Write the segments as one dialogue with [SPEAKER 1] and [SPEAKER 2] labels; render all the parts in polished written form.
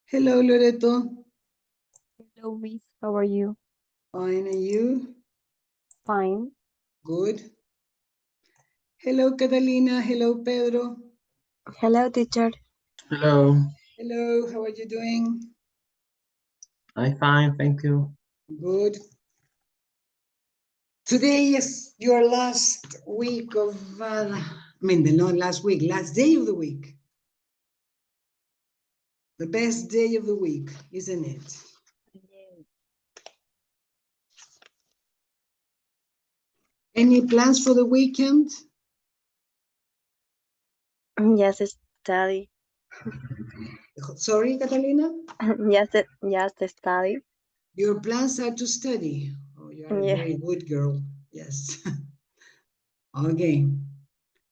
[SPEAKER 1] Hello, Loreto.
[SPEAKER 2] Hello, Miss. How are you?
[SPEAKER 1] Fine, and you?
[SPEAKER 2] Fine.
[SPEAKER 1] Good. Hello, Catalina. Hello, Pedro.
[SPEAKER 3] Hello, teacher.
[SPEAKER 4] Hello,
[SPEAKER 1] Hello, how are you doing?
[SPEAKER 4] I'm fine, thank you.
[SPEAKER 1] Good. Today is your last week of, last week, last day of the week. The best day of the week, isn't it? Any plans for the weekend?
[SPEAKER 3] Yes, study.
[SPEAKER 1] Sorry, Catalina?
[SPEAKER 3] Yes, study.
[SPEAKER 1] Your plans are to study. Oh, you are a
[SPEAKER 3] Yeah.
[SPEAKER 1] very good girl. Yes. Okay.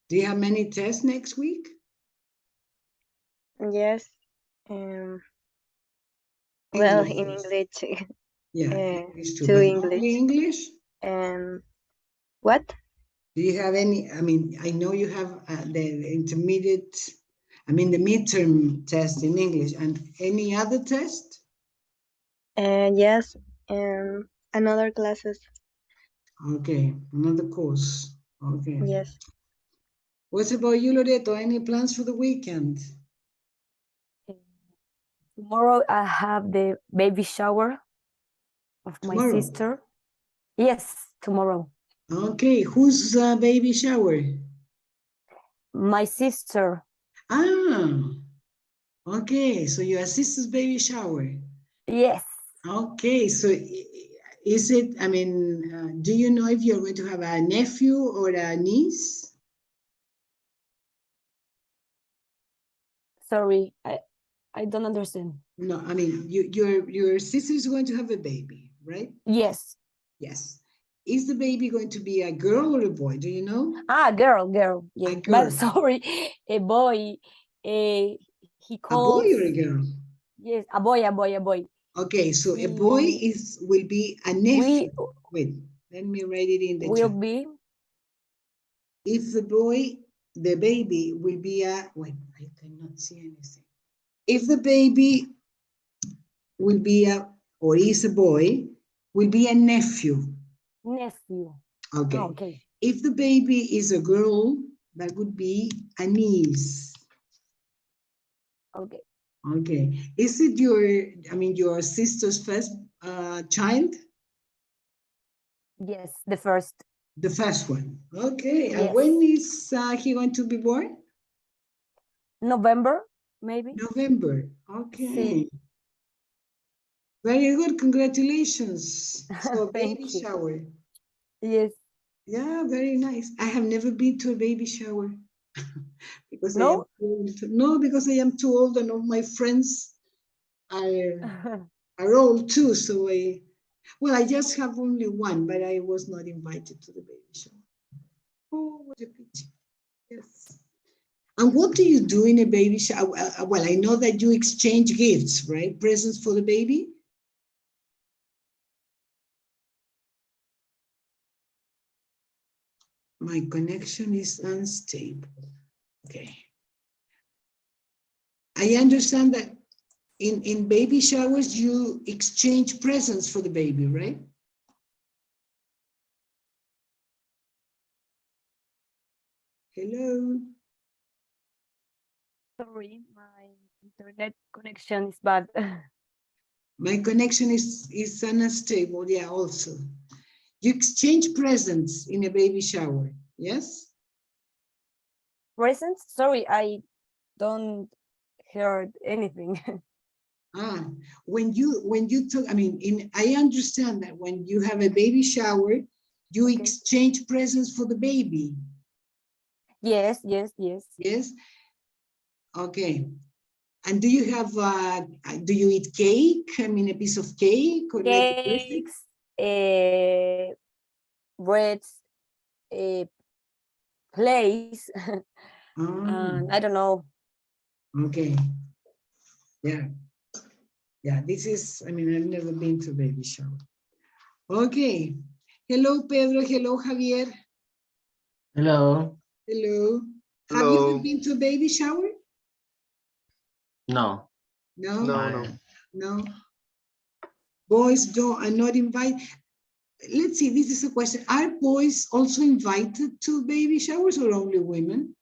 [SPEAKER 1] Do you have many tests next week?
[SPEAKER 3] Yes. Well, in
[SPEAKER 1] English.
[SPEAKER 3] English.
[SPEAKER 1] Yeah,
[SPEAKER 3] uh,
[SPEAKER 1] English too,
[SPEAKER 3] to
[SPEAKER 1] but
[SPEAKER 3] English.
[SPEAKER 1] only English?
[SPEAKER 3] What?
[SPEAKER 1] Do you have any, I know you have the intermediate, the midterm test in English, and any other test?
[SPEAKER 3] Yes. Another classes.
[SPEAKER 1] Okay, another course. Okay.
[SPEAKER 3] Yes.
[SPEAKER 1] What about you, Loreto? Any plans for the weekend?
[SPEAKER 2] Tomorrow I have the baby shower of my
[SPEAKER 1] Tomorrow?
[SPEAKER 2] sister. Yes, tomorrow.
[SPEAKER 1] Okay, whose baby shower?
[SPEAKER 2] My sister.
[SPEAKER 1] Ah, okay, so your sister's baby shower.
[SPEAKER 2] Yes.
[SPEAKER 1] Okay, so is it, do you know if you're going to have a nephew or a niece?
[SPEAKER 2] Sorry, I don't understand.
[SPEAKER 1] No, your sister is going to have a baby, right?
[SPEAKER 2] Yes.
[SPEAKER 1] Yes. Is the baby going to be a girl or a boy? Do you know?
[SPEAKER 2] Girl. Yes.
[SPEAKER 1] A girl.
[SPEAKER 2] But sorry, a boy. He
[SPEAKER 1] A
[SPEAKER 2] calls.
[SPEAKER 1] boy or a girl?
[SPEAKER 2] Yes, a boy.
[SPEAKER 1] Okay, so a boy will be a nephew. Wait, let me write it in the
[SPEAKER 2] will
[SPEAKER 1] chat.
[SPEAKER 2] be.
[SPEAKER 1] If the baby will be a, wait, I cannot see anything. If the baby will be or is a boy, will be a nephew.
[SPEAKER 2] Nephew.
[SPEAKER 1] Okay.
[SPEAKER 2] Okay.
[SPEAKER 1] If the baby is a girl, that would be a niece.
[SPEAKER 2] Okay.
[SPEAKER 1] Okay. Is it your sister's first child?
[SPEAKER 2] Yes, the first.
[SPEAKER 1] The first one. Okay.
[SPEAKER 2] Yes.
[SPEAKER 1] And when is he going to be born?
[SPEAKER 2] November, maybe.
[SPEAKER 1] November. Okay.
[SPEAKER 2] See.
[SPEAKER 1] Very good. Congratulations. So baby
[SPEAKER 2] Thank you.
[SPEAKER 1] shower.
[SPEAKER 2] Yes.
[SPEAKER 1] Yeah, very nice. I have never been to a baby shower because I am
[SPEAKER 2] No?
[SPEAKER 1] too old. No, because I am too old and all my friends are old too. So I just have only one, but I was not invited to the baby shower. Oh, what a pity. Yes. And what do you do in a baby shower? Well, I know that you exchange gifts, right? Presents for the baby. My connection is unstable. Okay. I understand that in baby showers, you exchange presents for the baby, right? Hello.
[SPEAKER 2] Sorry, my internet connection is bad.
[SPEAKER 1] My connection is unstable, yeah, also. You exchange presents in a baby shower, yes?
[SPEAKER 2] Presents? Sorry, I don't heard anything.
[SPEAKER 1] When you talk, I understand that when you have a baby shower, you
[SPEAKER 2] Okay.
[SPEAKER 1] exchange presents for the baby.
[SPEAKER 2] Yes.
[SPEAKER 1] Yes? Okay. And do you have, do you eat cake? A piece of cake or like a birthday?
[SPEAKER 2] Cakes, breads, plays, and I don't know.
[SPEAKER 1] Okay. Yeah. Yeah, this is, I've never been to a baby shower. Okay. Hello, Pedro. Hello, Javier.
[SPEAKER 4] Hello.
[SPEAKER 1] Hello. Have you
[SPEAKER 4] Hello.
[SPEAKER 1] ever been to a baby shower?
[SPEAKER 4] No.
[SPEAKER 1] No?
[SPEAKER 5] No.
[SPEAKER 1] No. Boys are not invited. Let's see, this is a question. Are boys also invited to baby showers or only women?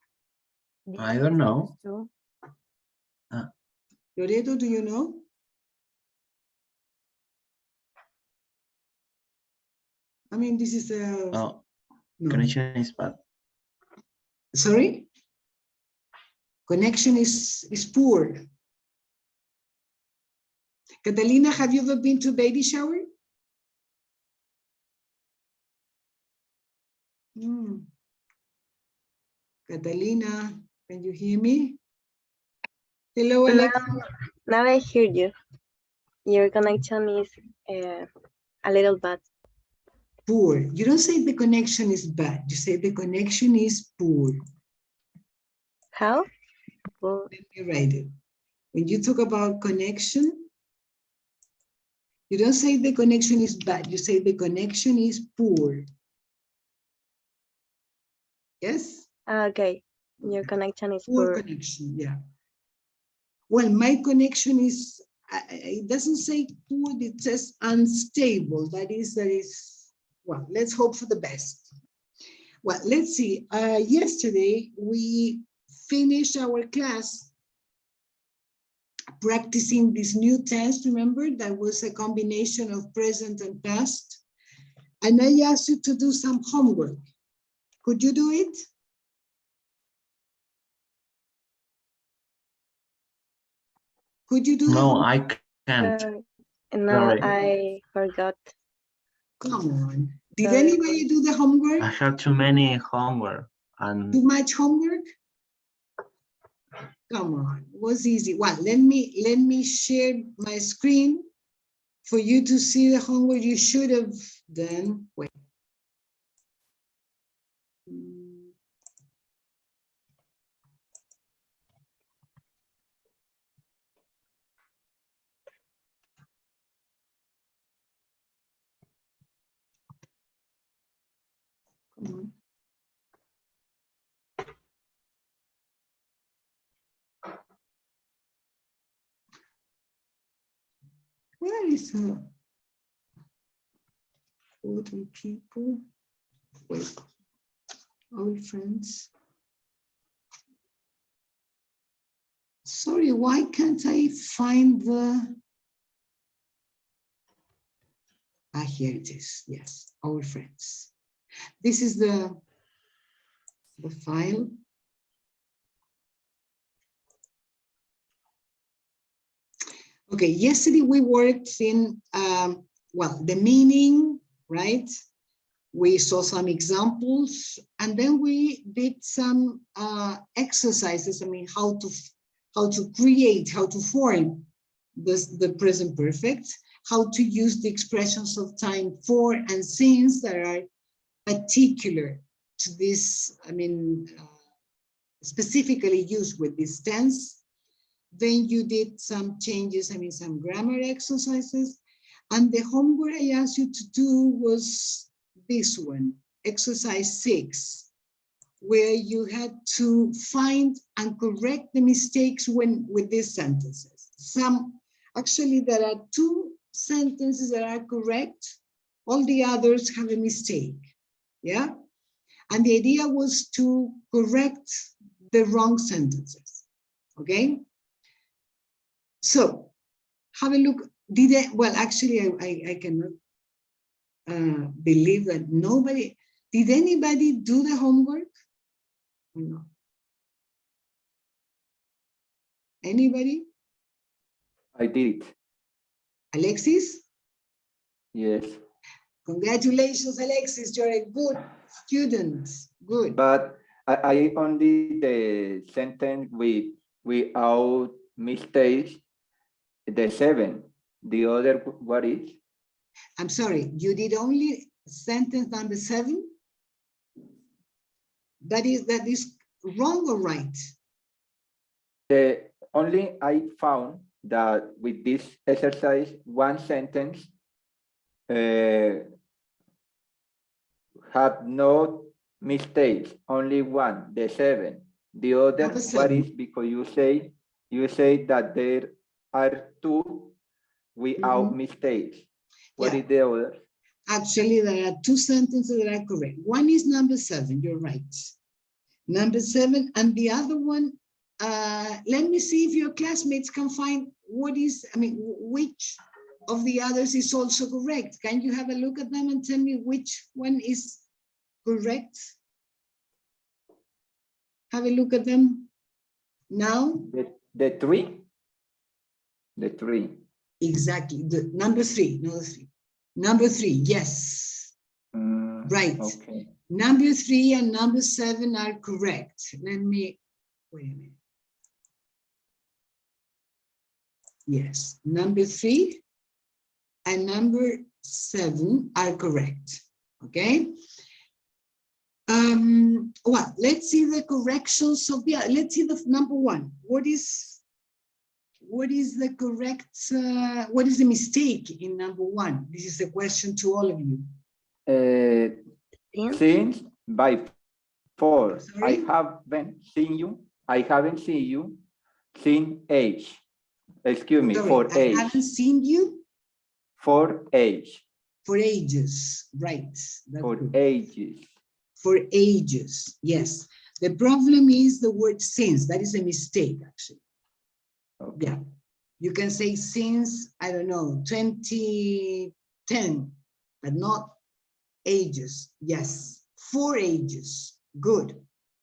[SPEAKER 4] I don't know.
[SPEAKER 2] So,
[SPEAKER 1] Loreto, do you know? I mean, this is a...
[SPEAKER 4] Oh,
[SPEAKER 1] no.
[SPEAKER 4] connection is bad.
[SPEAKER 1] Sorry? Connection is poor. Catalina, have you ever been to a baby shower? Catalina, can you hear me? Hello, Alex.
[SPEAKER 3] Now I hear you. Your connection is a little bad.
[SPEAKER 1] Poor. You don't say the connection is bad. You say the connection is poor.
[SPEAKER 3] How? Well,
[SPEAKER 1] Let me write it. When you talk about connection, you don't say the connection is bad. You say the connection is poor. Yes?
[SPEAKER 3] okay. Your connection is
[SPEAKER 1] Poor
[SPEAKER 3] poor.
[SPEAKER 1] connection, yeah. Well, my connection is, it doesn't say poor, it says unstable. That is, well, let's hope for the best. Well, let's see. Yesterday, we finished our class practicing this new test. Remember, that was a combination of present and past. And I asked you to do some homework. Could you do it? Could you do the
[SPEAKER 4] No,
[SPEAKER 1] homework?
[SPEAKER 4] I can't.
[SPEAKER 3] No,
[SPEAKER 4] Sorry.
[SPEAKER 3] I forgot.
[SPEAKER 1] Come on. Did
[SPEAKER 3] Sorry.
[SPEAKER 1] anybody do the homework?
[SPEAKER 4] I have too many homework and
[SPEAKER 1] Too much homework? Come on, it was easy. Well, let me share my screen for you to see the homework you should have done. Wait. Come on. Where is her? Older people. Wait. Old friends. Sorry, why can't I find the... Ah, here it is. Yes, old friends. This is the file. Okay, yesterday we worked in, well, the meaning, right? We saw some examples, and then we did some exercises. I mean, how to create, how to form the present perfect, how to use the expressions of time for and since that are particular to this, I mean, specifically used with this tense. Then you did some changes, I mean, some grammar exercises. And the homework I asked you to do was this one, exercise 6, where you had to find and correct the mistakes with these sentences. Actually, there are 2 sentences that are correct. All the others have a mistake, yeah? And the idea was to correct the wrong sentences, okay? So, have a look. Well, actually, I cannot believe that nobody, did anybody do the homework? No. Anybody?
[SPEAKER 5] I did it.
[SPEAKER 1] Alexis?
[SPEAKER 5] Yes.
[SPEAKER 1] Congratulations, Alexis. You're a good student. Good.
[SPEAKER 5] But I only the sentence without mistakes, the 7. The other, what is?
[SPEAKER 1] I'm sorry, you did only sentence number 7? That is wrong or right?
[SPEAKER 5] Only I found that with this exercise, one sentence had no mistakes, only one, the 7. The other,
[SPEAKER 1] Number
[SPEAKER 5] what
[SPEAKER 1] 7.
[SPEAKER 5] is, because you say that there are two without mistakes. What
[SPEAKER 1] Yeah.
[SPEAKER 5] is the other?
[SPEAKER 1] Actually, there are two sentences that are correct. One is number 7, you're right. Number 7, and the other one, let me see if your classmates can find which of the others is also correct. Can you have a look at them and tell me which one is correct? Have a look at them now.
[SPEAKER 5] The three? The three.
[SPEAKER 1] Exactly, the number 3, number 3, yes. Right.
[SPEAKER 5] Okay.
[SPEAKER 1] Number 3 and number 7 are correct. Let me, wait a minute. Yes, number 3 and number 7 are correct, okay? Well, let's see the corrections of the, let's see the number 1. What is the correct, what is the mistake in number 1? This is a question to all of you.
[SPEAKER 5] Since by 4,
[SPEAKER 1] Sorry?
[SPEAKER 5] I haven't seen you since age. Excuse me,
[SPEAKER 1] Sorry,
[SPEAKER 5] for
[SPEAKER 1] I
[SPEAKER 5] age.
[SPEAKER 1] haven't seen you
[SPEAKER 5] For age.
[SPEAKER 1] for ages, right? That's
[SPEAKER 5] For
[SPEAKER 1] good.
[SPEAKER 5] ages.
[SPEAKER 1] For ages, yes. The problem is the word since. That is a mistake, actually.
[SPEAKER 5] Okay.
[SPEAKER 1] Yeah. You can say since, I don't know, 2010, but not ages. Yes, for ages. Good,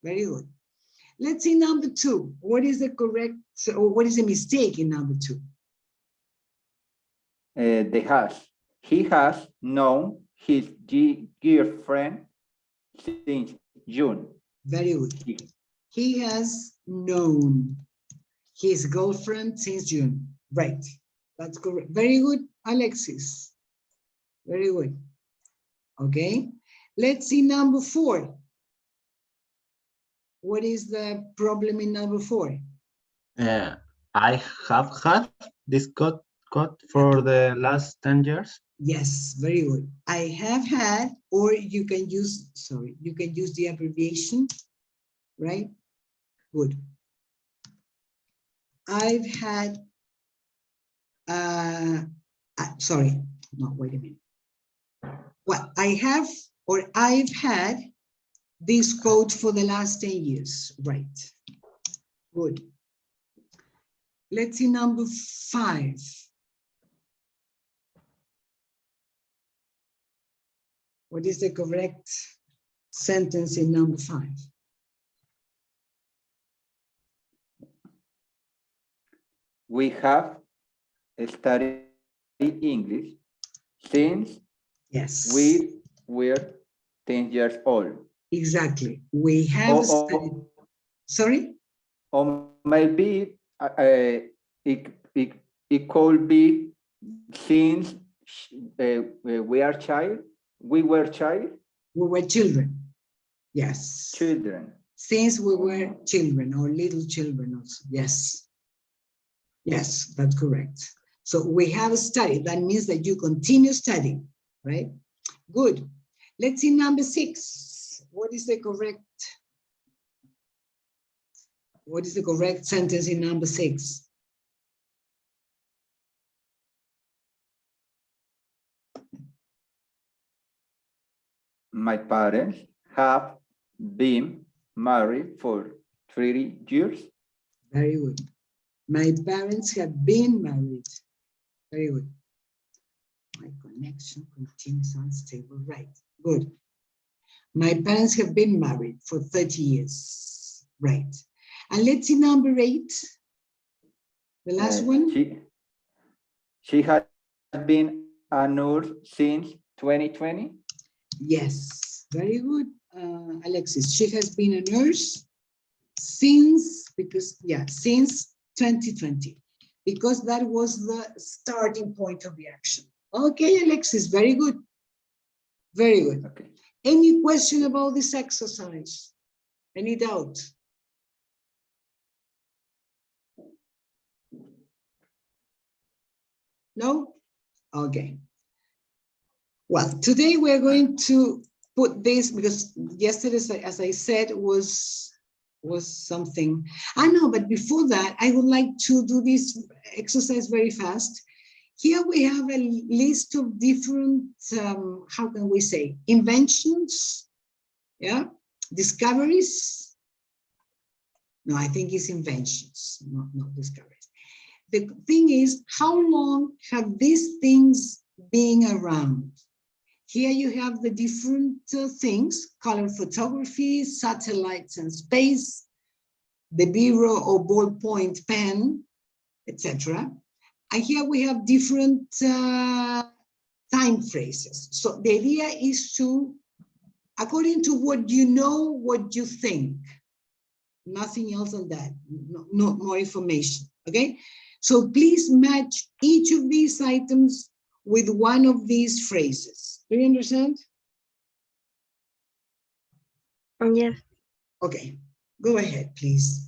[SPEAKER 1] very good. Let's see number 2. What is the correct, or what is the mistake in number 2?
[SPEAKER 5] The has. He has known his girlfriend since June.
[SPEAKER 1] Very good. He has known his girlfriend since June. Right. That's correct. Very good, Alexis. Very good. Okay. Let's see number 4. What is the problem in number 4?
[SPEAKER 4] I have had this code for the last 10 years.
[SPEAKER 1] Yes, very good. I have had, or you can use, sorry, you can use the abbreviation, right? Good. I've had, sorry, no, wait a minute. Well, I have, or I've had this code for the last 10 years, right? Good. Let's see number 5. What is the correct sentence in number 5?
[SPEAKER 5] We have studied English since
[SPEAKER 1] Yes.
[SPEAKER 5] we were 10 years old.
[SPEAKER 1] Exactly. We have studied. Sorry?
[SPEAKER 5] Or maybe it could be since we were child.
[SPEAKER 1] We were children. Yes.
[SPEAKER 5] Children.
[SPEAKER 1] Since we were children or little children also. Yes. Yes, that's correct. So we have studied. That means that you continue studying, right? Good. Let's see number 6. What is the correct sentence in number 6?
[SPEAKER 5] My parents have been married for 30 years.
[SPEAKER 1] Very good. My parents have been married. Very good. My connection continues unstable. Right. Good. My parents have been married for 30 years. Right. And let's see number 8. The last one.
[SPEAKER 5] She has been a nurse since 2020.
[SPEAKER 1] Yes. Very good, Alexis. She has been a nurse since 2020, because that was the starting point of the action. Okay, Alexis, very good. Very good.
[SPEAKER 5] Okay.
[SPEAKER 1] Any question about this exercise? Any doubt? No? Okay. Well, today we're going to put this, because yesterday, as I said, was was something. I know, but before that, I would like to do this exercise very fast. Here we have a list of different, how can we say, inventions, yeah, discoveries. No, I think it's inventions, not discoveries. The thing is, how long have these things been around? Here you have the different things: color photography, satellites and space, the biro or ballpoint pen, etc. And here we have different time phrases. So the idea is to, according to what you know, what you think, nothing else than that, no more information, okay? So please match each of these items with one of these phrases. Do you understand?
[SPEAKER 3] Yes.
[SPEAKER 1] Okay, go ahead, please.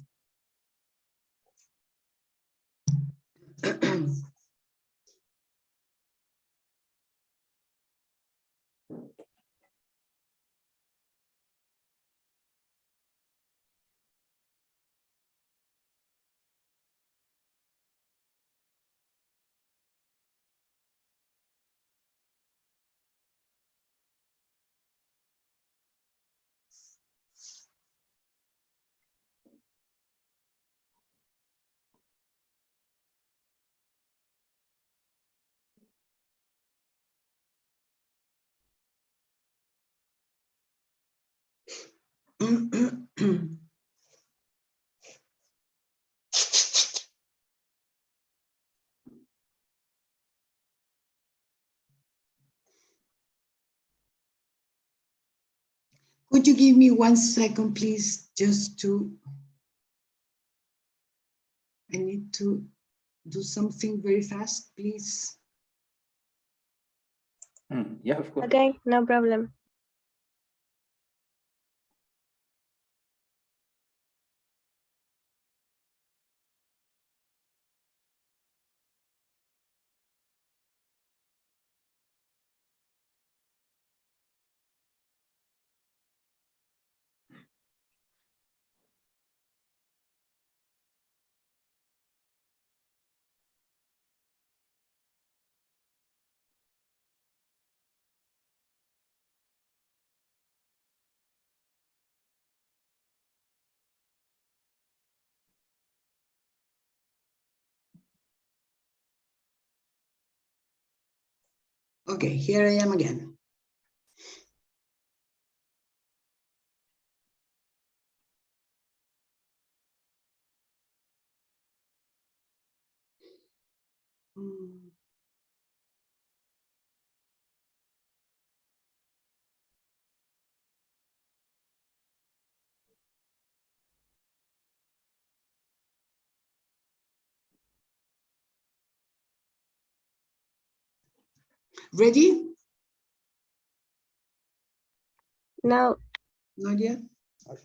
[SPEAKER 1] Could you give me 1 second, please, just to, I need to do something very fast, please.
[SPEAKER 5] Yeah, of course.
[SPEAKER 3] Okay, no problem.
[SPEAKER 1] Okay, here I am again. Ready?
[SPEAKER 3] No,
[SPEAKER 1] Not yet? Okay.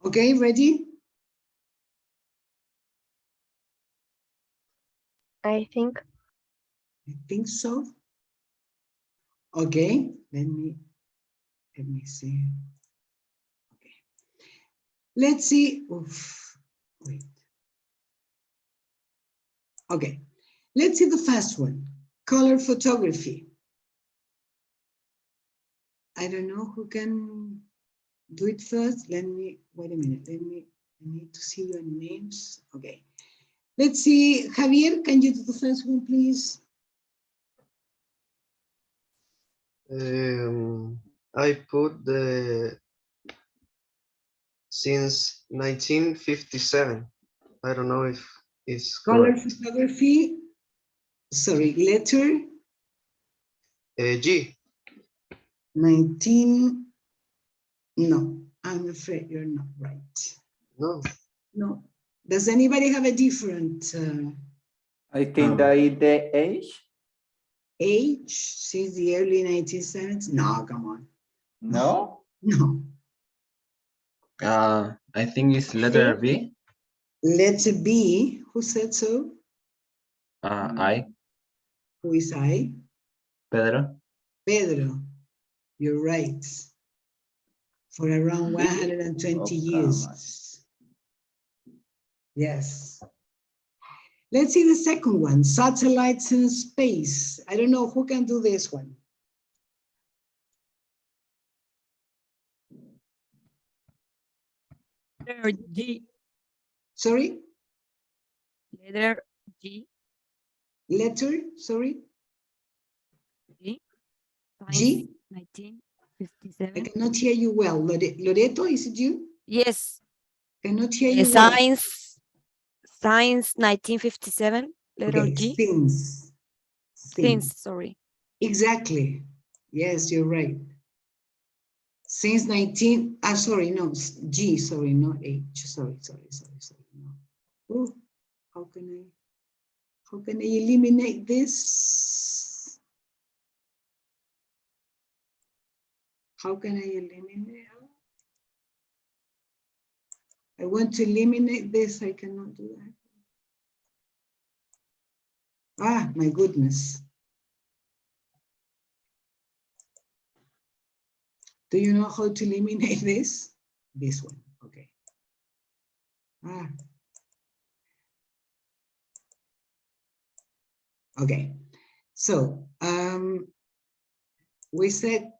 [SPEAKER 1] Okay, ready?
[SPEAKER 3] I think.
[SPEAKER 1] I think so. Okay, let me see. Okay. Let's see. Oof, wait. Okay, let's see the first one. Color photography. I don't know who can do it first. Let me, wait a minute. I need to see your names. Okay. Let's see. Javier, can you do the first one, please?
[SPEAKER 6] I put the since 1957. I don't know if it's
[SPEAKER 1] Color
[SPEAKER 6] correct.
[SPEAKER 1] photography. Sorry, letter
[SPEAKER 6] G.
[SPEAKER 1] 19. No, I'm afraid you're not right.
[SPEAKER 6] No.
[SPEAKER 1] No. Does anybody have a different
[SPEAKER 5] I think that is the age.
[SPEAKER 1] age since the early 1970s? No, come on.
[SPEAKER 5] No?
[SPEAKER 1] No.
[SPEAKER 4] I think it's letter B.
[SPEAKER 1] Letter B. Who said so?
[SPEAKER 4] I,
[SPEAKER 1] Who is I?
[SPEAKER 4] Pedro.
[SPEAKER 1] Pedro. You're right. For around 120
[SPEAKER 5] Oh,
[SPEAKER 1] years. Yes. Let's see the second one, satellites in space. I don't know who can do this one.
[SPEAKER 2] Letter G.
[SPEAKER 1] Sorry?
[SPEAKER 2] Letter G.
[SPEAKER 1] Letter, sorry?
[SPEAKER 2] G.
[SPEAKER 1] G? I
[SPEAKER 2] 1957.
[SPEAKER 1] cannot hear you well. Loreto, is it you?
[SPEAKER 2] Yes.
[SPEAKER 1] Cannot hear you well.
[SPEAKER 2] Science 1957. Letter
[SPEAKER 1] Okay,
[SPEAKER 2] G.
[SPEAKER 1] since.
[SPEAKER 2] Since, sorry.
[SPEAKER 1] Exactly. Yes, you're right. Since 19, sorry, no, G, sorry, not H. Sorry. No. Oh, how can I eliminate this? How can I eliminate? I want to eliminate this. I cannot do that. Ah, my goodness. Do you know how to eliminate this? This one, okay. Ah. Okay, so we said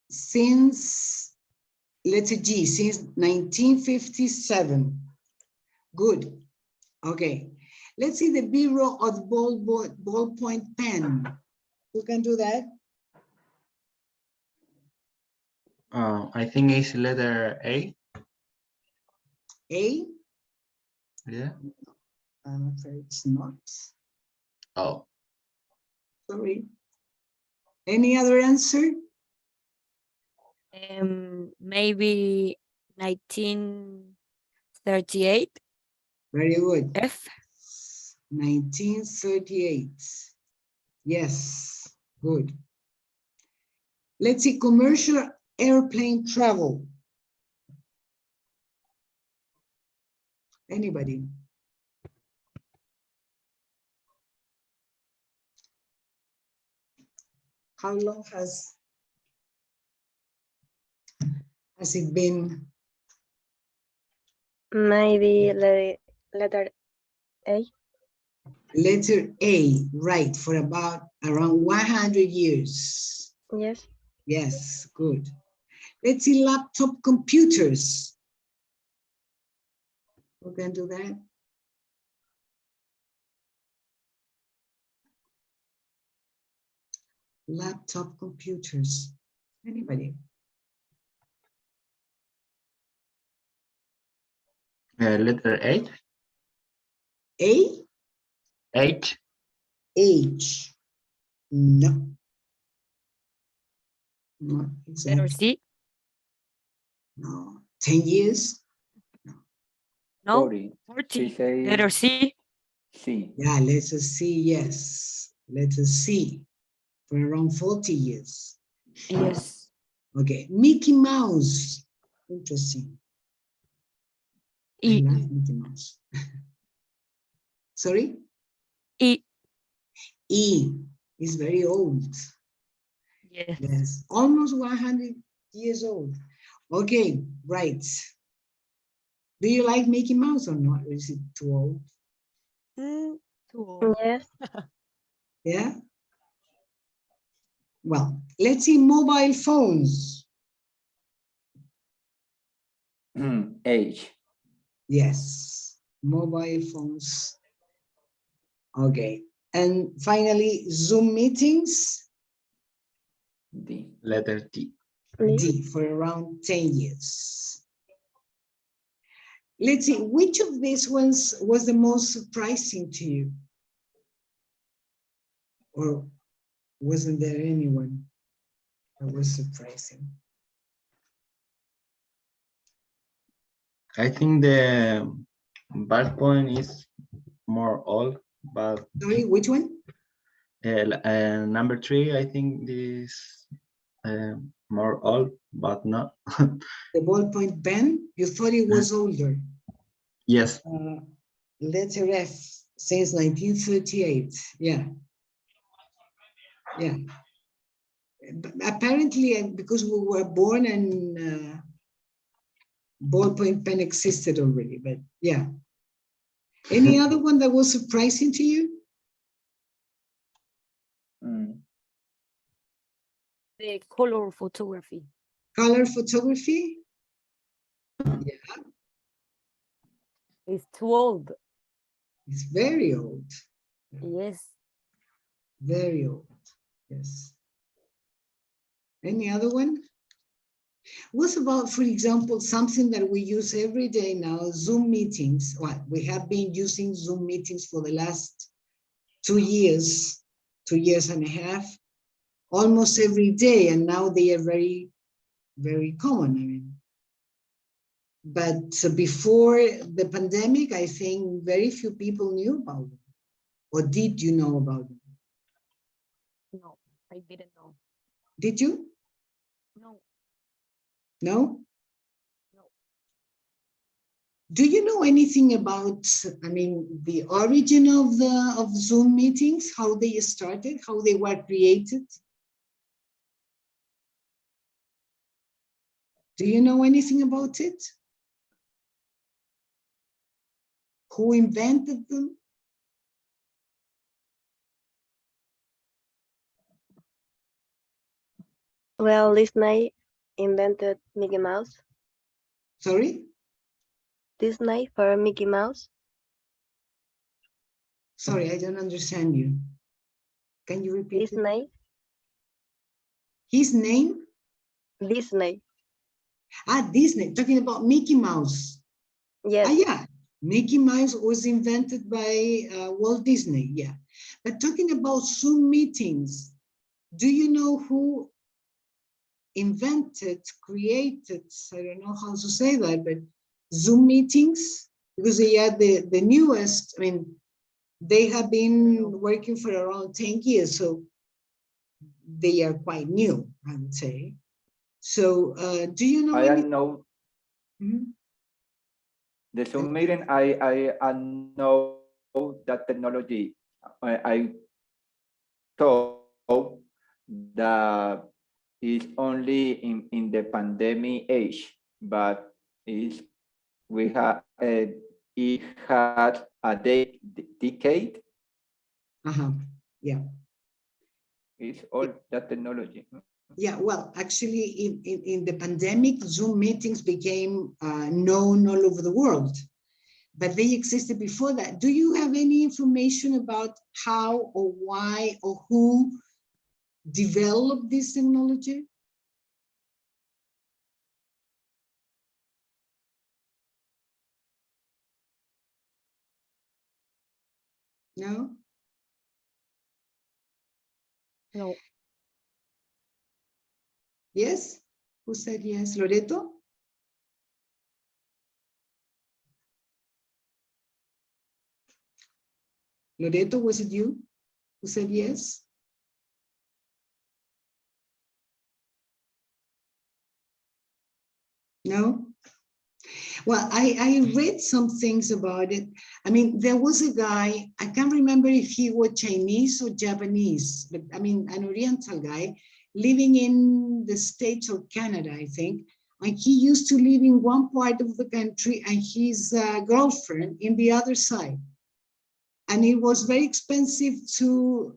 [SPEAKER 1] since, letter G, since 1957. Good, okay. Let's see the Bureau of ballpoint pen. Who can do that?
[SPEAKER 4] I think it's letter A.
[SPEAKER 1] A?
[SPEAKER 4] Yeah.
[SPEAKER 1] I'm afraid it's not.
[SPEAKER 4] Oh.
[SPEAKER 1] Sorry. Any other answer?
[SPEAKER 2] Maybe 1938.
[SPEAKER 1] Very good.
[SPEAKER 2] F.
[SPEAKER 1] 1938. Yes, good. Let's see, commercial airplane travel. Anybody? How long has it been?
[SPEAKER 3] Maybe letter A.
[SPEAKER 1] Letter A, right, for around 100 years.
[SPEAKER 3] Yes.
[SPEAKER 1] Yes, good. Let's see, laptop computers. Who can do that? Laptop computers. Anybody?
[SPEAKER 4] Letter 8.
[SPEAKER 1] A?
[SPEAKER 4] 8.
[SPEAKER 1] H. No. Not
[SPEAKER 2] Letter
[SPEAKER 1] exactly.
[SPEAKER 2] C.
[SPEAKER 1] No. 10 years?
[SPEAKER 2] No.
[SPEAKER 5] 40.
[SPEAKER 2] 40.
[SPEAKER 5] She says
[SPEAKER 2] Letter C.
[SPEAKER 5] C.
[SPEAKER 1] Yeah, letter C, yes. Letter C for around 40 years.
[SPEAKER 2] Yes.
[SPEAKER 1] Okay, Mickey Mouse. Interesting. I
[SPEAKER 2] E.
[SPEAKER 1] love Mickey Mouse. Sorry?
[SPEAKER 2] E.
[SPEAKER 1] E is very old.
[SPEAKER 2] Yes.
[SPEAKER 1] Yes, almost 100 years old. Okay, right. Do you like Mickey Mouse or not? Or is it too old?
[SPEAKER 2] Too old.
[SPEAKER 3] Yes.
[SPEAKER 1] Yeah? Well, let's see mobile phones.
[SPEAKER 5] Age.
[SPEAKER 1] Yes, mobile phones. Okay. And finally, Zoom meetings,
[SPEAKER 5] D.
[SPEAKER 4] Letter T.
[SPEAKER 1] D, for around 10 years. Let's see, which of these ones was the most surprising to you? Or wasn't there anyone that was surprising?
[SPEAKER 4] I think the PowerPoint is more old, but
[SPEAKER 1] Sorry, which one?
[SPEAKER 4] number 3, I think this more old, but not.
[SPEAKER 1] The ballpoint pen? You thought it was older.
[SPEAKER 4] Yes.
[SPEAKER 1] Letter F, since 1938. Yeah. Yeah. But apparently, because we were born and ballpoint pen existed already, but yeah. Any other one that was surprising to you?
[SPEAKER 2] The color photography.
[SPEAKER 1] Color photography? Yeah,
[SPEAKER 2] It's too old.
[SPEAKER 1] it's very old.
[SPEAKER 2] Yes.
[SPEAKER 1] Very old. Yes. Any other one? What about, for example, something that we use every day now, Zoom meetings? Well, we have been using Zoom meetings for the last 2 years, 2 years and a half, almost every day, and now they are very, very common. I mean, but before the pandemic, I think very few people knew about them. Or did you know about them?
[SPEAKER 2] No, I didn't know.
[SPEAKER 1] Did you?
[SPEAKER 2] No.
[SPEAKER 1] No?
[SPEAKER 2] No.
[SPEAKER 1] Do you know anything about, I mean, the origin of Zoom meetings, how they started, how they were created? Do you know anything about it? Who invented them?
[SPEAKER 3] Well, Disney invented Mickey Mouse.
[SPEAKER 1] Sorry?
[SPEAKER 3] Disney for Mickey Mouse.
[SPEAKER 1] Sorry, I don't understand you. Can you repeat it?
[SPEAKER 3] Disney.
[SPEAKER 1] His name?
[SPEAKER 3] Disney.
[SPEAKER 1] Ah, Disney, talking about Mickey Mouse.
[SPEAKER 3] Yes.
[SPEAKER 1] Ah, yeah, Mickey Mouse was invented by Walt Disney, yeah. But talking about Zoom meetings, do you know who invented, created, I don't know how to say that, but Zoom meetings? Because they are the newest, I mean, they have been working for around 10 years, so they are quite new, I would say. So do you know
[SPEAKER 5] I
[SPEAKER 1] any?
[SPEAKER 5] don't know
[SPEAKER 1] Mhm.
[SPEAKER 5] the Zoom meeting. I know that technology. I thought that is only in the pandemic age, but is we have it had a decade.
[SPEAKER 1] Yeah.
[SPEAKER 5] It's all that technology.
[SPEAKER 1] Yeah, well, actually, in the pandemic, Zoom meetings became known all over the world, but they existed before that. Do you have any information about how or why or who developed this technology? No?
[SPEAKER 2] No.
[SPEAKER 1] Yes? Who said yes? Loreto? Loreto, was it you who said yes? No? Well, I read some things about it. I mean, there was a guy, I can't remember if he was Chinese or Japanese, but I mean, an Oriental guy living in the States or Canada, I think. And he used to live in one part of the country and his girlfriend in the other side. And it was very expensive to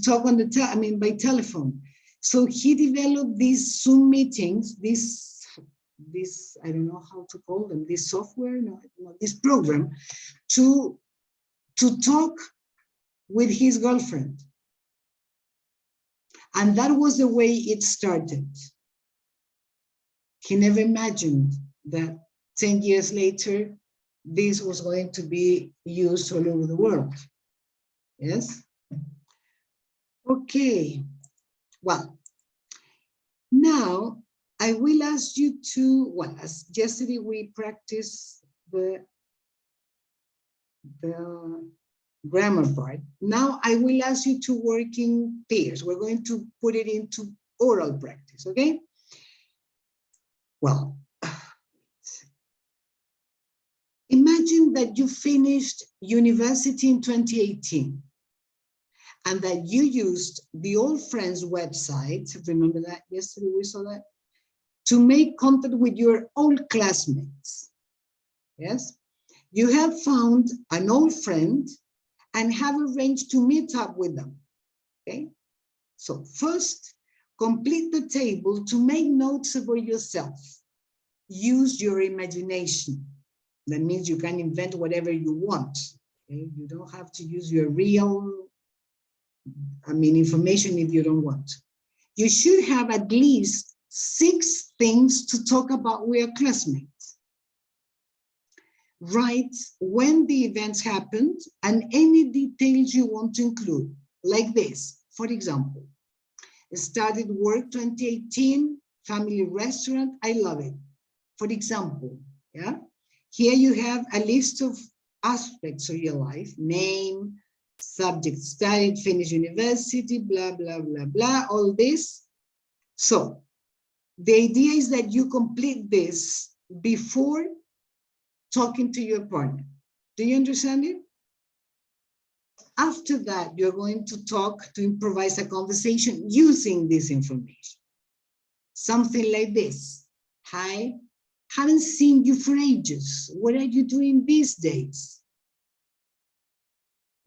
[SPEAKER 1] talk on the by telephone. So he developed these Zoom meetings, this I don't know how to call them, this software, no, this program, to talk with his girlfriend. And that was the way it started. He never imagined that 10 years later, this was going to be used all over the world. Yes? Okay. Well, now I will ask you to, well, as yesterday we practiced the grammar part. Now I will ask you to work in pairs. We're going to put it into oral practice, okay? Well, imagine that you finished university in 2018 and that you used the Old Friends website, remember that yesterday we saw that, to make contact with your old classmates, yes? You have found an old friend and have arranged to meet up with them, okay? So first, complete the table to make notes about yourself. Use your imagination. That means you can invent whatever you want, okay? You don't have to use your real, information if you don't want. You should have at least 6 things to talk about with your classmates. Write when the events happened and any details you want to include, like this. For example, started work 2018, family restaurant, I love it. For example, yeah. Here you have a list of aspects of your life, name, subject studied, finished university, blah, blah, blah, blah, all this. So the idea is that you complete this before talking to your partner. Do you understand it? After that, you're going to talk, to improvise a conversation using this information. Something like this. Hi, haven't seen you for ages. What are you doing these days?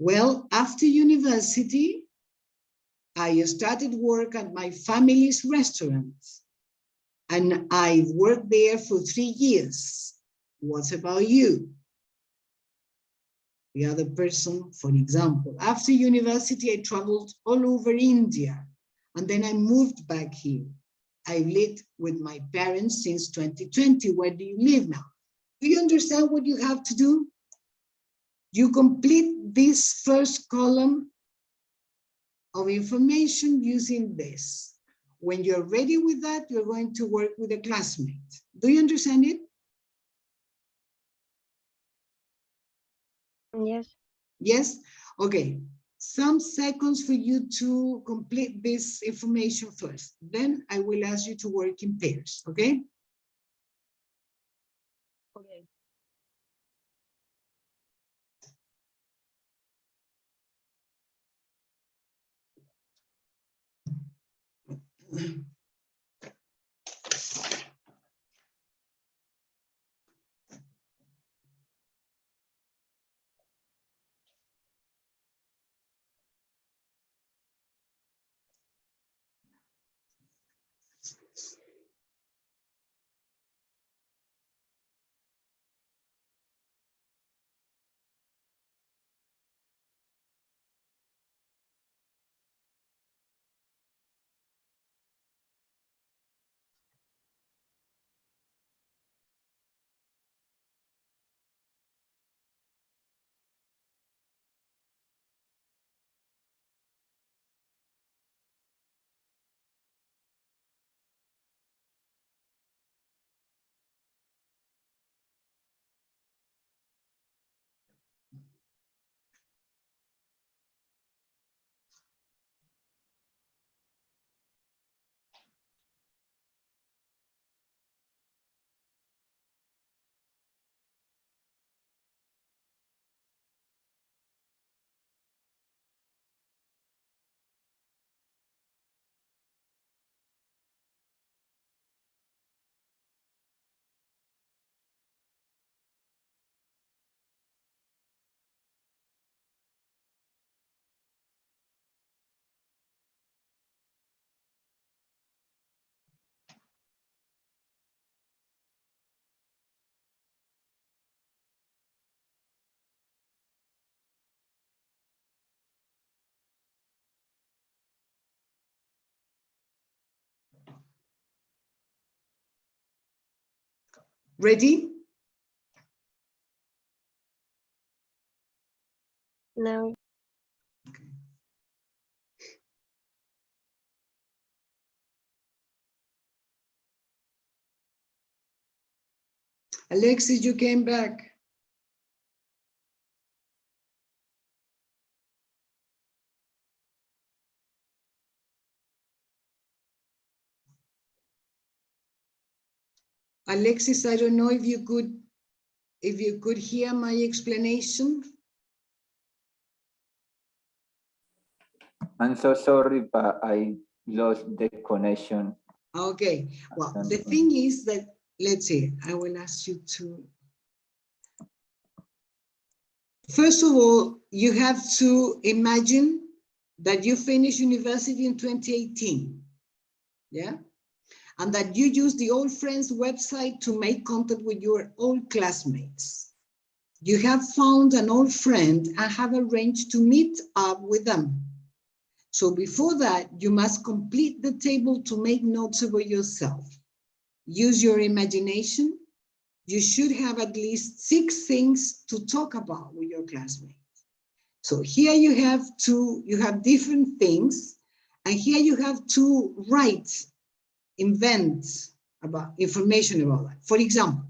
[SPEAKER 1] Well, after university, I started work at my family's restaurant and I worked there for 3 years. What about you? The other person, for example, after university, I traveled all over India and then I moved back here. I lived with my parents since 2020. Where do you live now? Do you understand what you have to do? You complete this first column of information using this. When you're ready with that, you're going to work with a classmate. Do you understand it?
[SPEAKER 3] Yes.
[SPEAKER 1] Yes? Okay. Some seconds for you to complete this information first. Then I will ask you to work in pairs, okay? Okay. Ready?
[SPEAKER 3] No.
[SPEAKER 1] Alexis, you came back. Alexis, I don't know if you could hear my explanation.
[SPEAKER 5] I'm so sorry, but I lost the connection.
[SPEAKER 1] Okay, well, the thing is that, let's see, I will ask you to, first of all, you have to imagine that you finished university in 2018, yeah? And that you use the Old Friends website to make contact with your old classmates. You have found an old friend and have arranged to meet up with them. So before that, you must complete the table to make notes about yourself. Use your imagination. You should have at least 6 things to talk about with your classmates. So here you have different things, and here you have to write, invent about information about that. For example,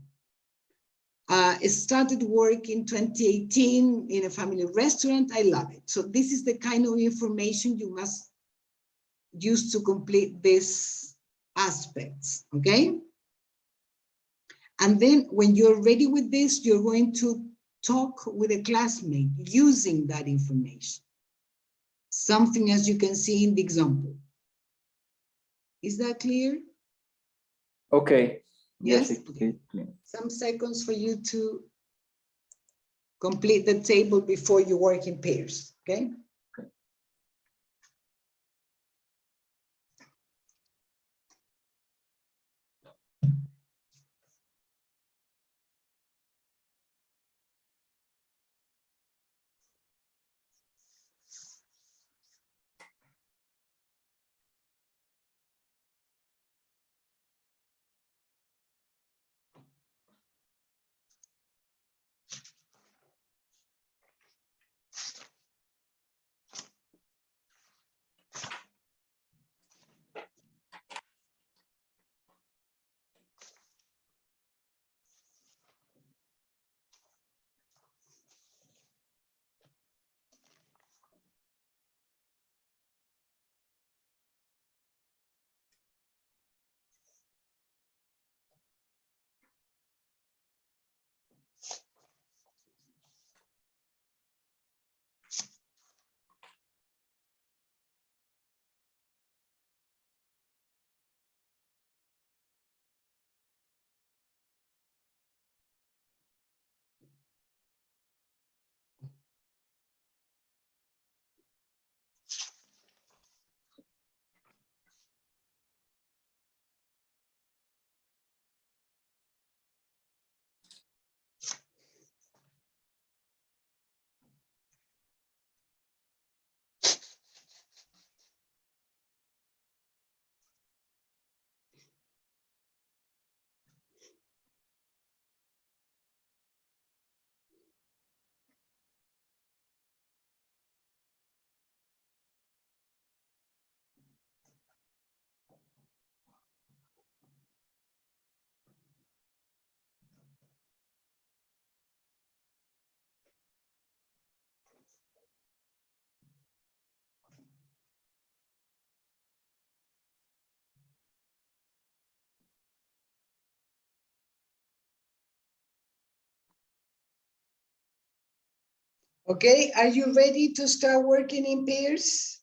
[SPEAKER 1] it started work in 2018 in a family restaurant. I love it. So this is the kind of information you must use to complete these aspects, okay? And then when you're ready with this, you're going to talk with a classmate using that information. Something as you can see in the example. Is that clear?
[SPEAKER 5] Okay.
[SPEAKER 1] Yes?
[SPEAKER 5] It's
[SPEAKER 1] Okay.
[SPEAKER 5] clear.
[SPEAKER 1] Some seconds for you to complete the table before you work in pairs, okay? Okay, are you ready to start working in pairs?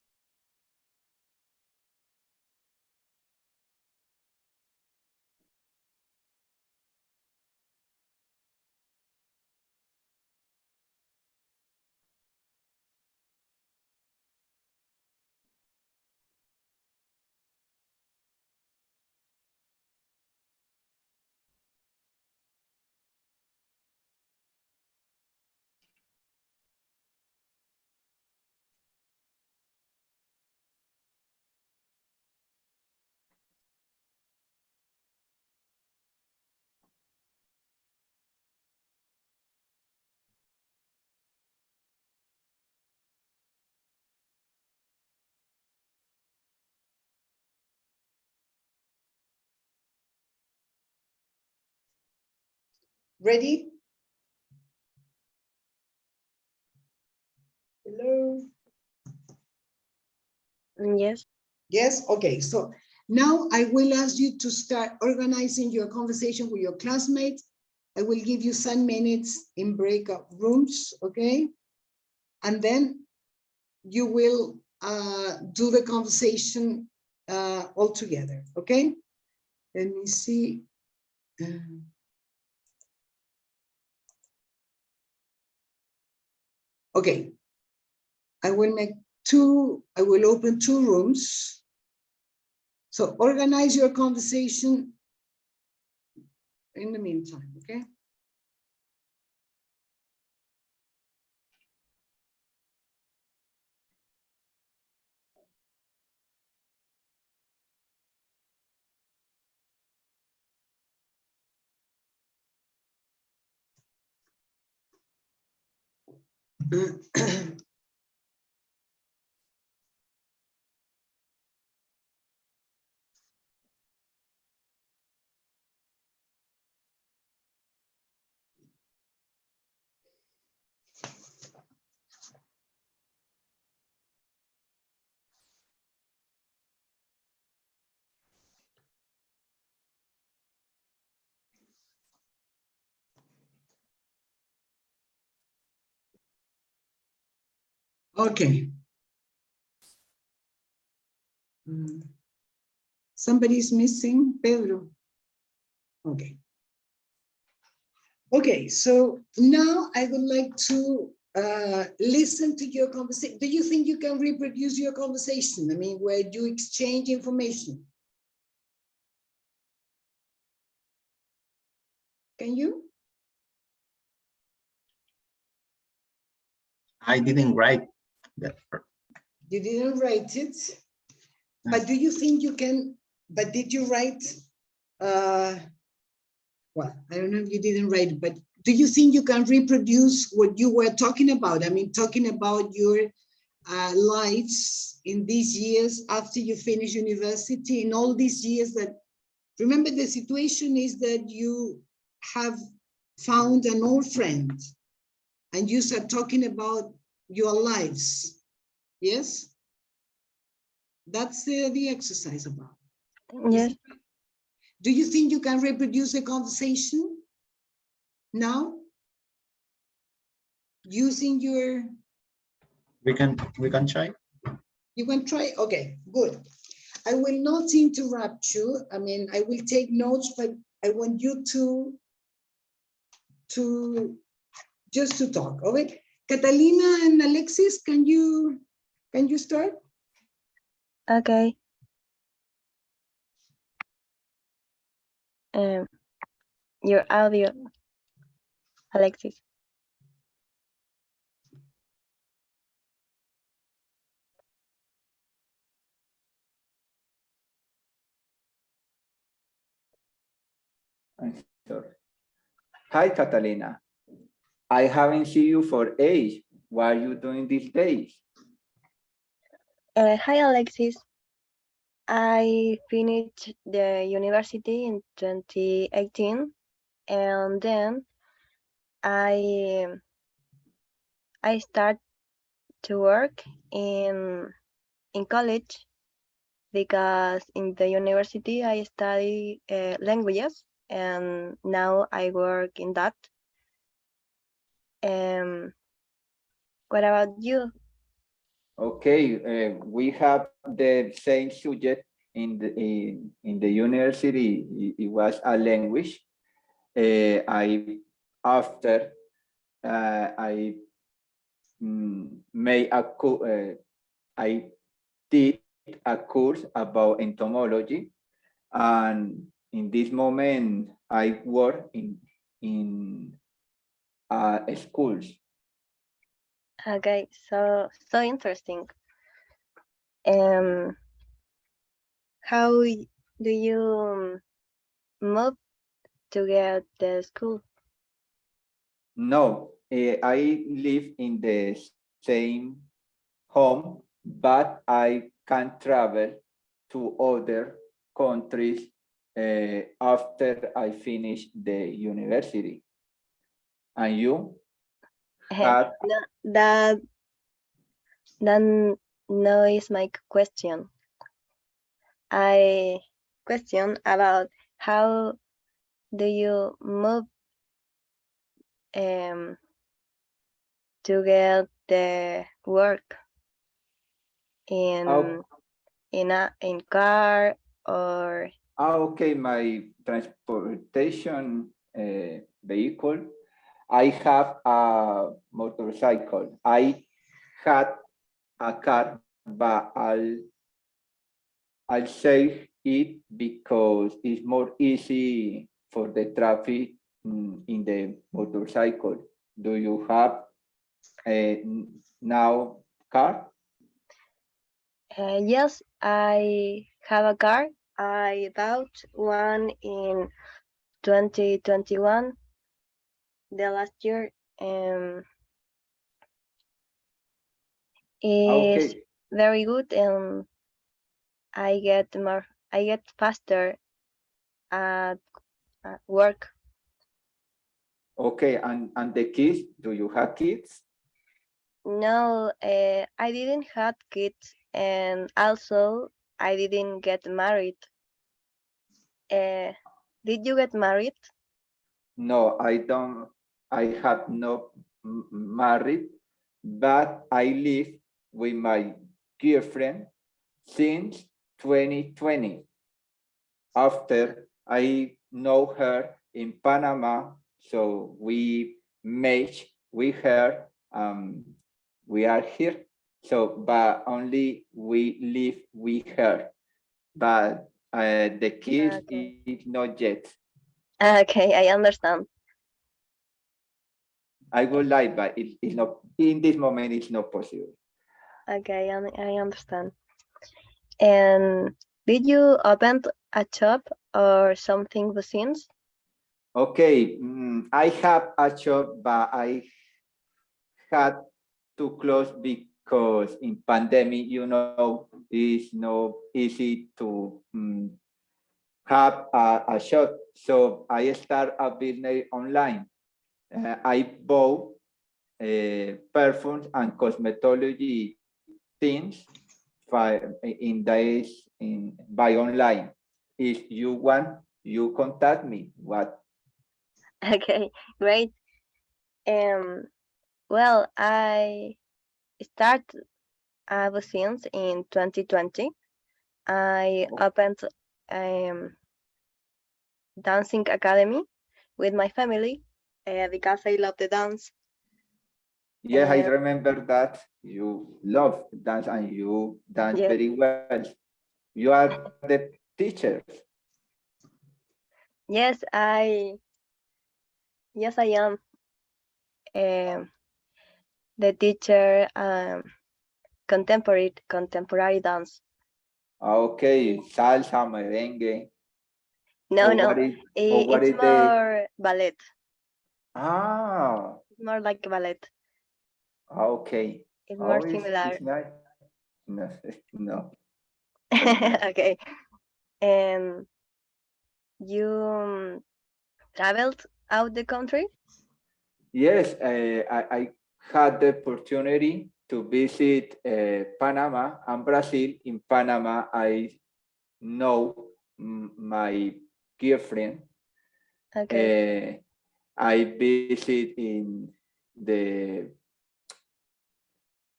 [SPEAKER 1] Ready? Hello?
[SPEAKER 3] Yes.
[SPEAKER 1] Yes, okay. So now I will ask you to start organizing your conversation with your classmates. I will give you some minutes in breakout rooms, okay? And then you will do the conversation all together, okay? Let me see. Okay. I will open 2 rooms. So organize your conversation in the meantime, okay? Okay. Somebody's missing, Pedro. Okay. Okay, so now I would like to listen to your conversation. Do you think you can reproduce your conversation? I mean, where you exchange information? Can you?
[SPEAKER 4] I didn't write that.
[SPEAKER 1] You didn't write it, but do you think you can, but did you write, well, I don't know if you didn't write it, but do you think you can reproduce what you were talking about? I mean, talking about your lives in these years after you finish university, in all these years that, remember the situation is that you have found an old friend and you start talking about your lives, yes? That's the exercise about.
[SPEAKER 3] Yes.
[SPEAKER 1] Do you think you can reproduce a conversation now? Using your...
[SPEAKER 4] We can try.
[SPEAKER 1] You can try, okay, good. I will not interrupt you. I mean, I will take notes, but I want you to just to talk, okay? Catalina and Alexis, can you start?
[SPEAKER 3] Okay. Your audio, Alexis.
[SPEAKER 5] I'm sorry. Hi, Catalina. I haven't seen you for ages. What are you doing these days?
[SPEAKER 3] Hi, Alexis. I finished the university in 2018, and then I start to work in college, because in the university I study languages, and now I work in that. What about you?
[SPEAKER 5] Okay, we have the same subject in the university. It was a language. I after I made I did a course about entomology, and in this moment I work in schools.
[SPEAKER 3] Okay, so interesting. How do you move to get the school?
[SPEAKER 5] No, I live in the same home, but I can travel to other countries after I finish the university. And you had,
[SPEAKER 3] That no is my question. I question about how do you move to get the work
[SPEAKER 5] oh,
[SPEAKER 3] in car or
[SPEAKER 5] okay, my transportation vehicle. I have a motorcycle. I had a car, but I'll say it because it's more easy for the traffic in the motorcycle. Do you have a now car?
[SPEAKER 3] yes, I have a car. I bought one in 2021, the last year. Is
[SPEAKER 5] Okay,
[SPEAKER 3] very good, and I get faster at work.
[SPEAKER 5] okay, and the kids, do you have kids?
[SPEAKER 3] No, I didn't have kids, and also I didn't get married. Did you get married?
[SPEAKER 5] No, I don't, I have not married, but I live with my girlfriend since 2020. After I know her in Panama, so we match with her. We are here. So, but only we live with her. But the kids
[SPEAKER 3] Okay.
[SPEAKER 5] is not yet.
[SPEAKER 3] Okay, I understand.
[SPEAKER 5] I would like, but it's not in this moment. It's not possible.
[SPEAKER 3] Okay, I understand. And did you open a shop or something since?
[SPEAKER 5] Okay, I have a job, but I had to close because in pandemic, it's not easy to have a shop. So I start a business online. I bought perfumes and cosmetology things by online. If you want, you contact me. What?
[SPEAKER 3] Okay, great. Well, I start since in 2020. I opened dancing academy with my family because I love the dance.
[SPEAKER 5] Yeah, I remember that you love dance and you dance
[SPEAKER 3] Yes.
[SPEAKER 5] very well. You are the teacher.
[SPEAKER 3] Yes, I am the teacher contemporary dance.
[SPEAKER 5] Okay, salsa, merengue,
[SPEAKER 3] No,
[SPEAKER 5] or
[SPEAKER 3] no,
[SPEAKER 5] what
[SPEAKER 3] it's
[SPEAKER 5] is the
[SPEAKER 3] more ballet.
[SPEAKER 5] ah?
[SPEAKER 3] It's more like ballet.
[SPEAKER 5] Okay.
[SPEAKER 3] It's more
[SPEAKER 5] Oh,
[SPEAKER 3] similar.
[SPEAKER 5] it's nice. No, no.
[SPEAKER 3] Okay. And you traveled out the country?
[SPEAKER 5] Yes, I had the opportunity to visit Panama and Brazil. In Panama, I know my girlfriend.
[SPEAKER 3] Okay.
[SPEAKER 5] I visit in the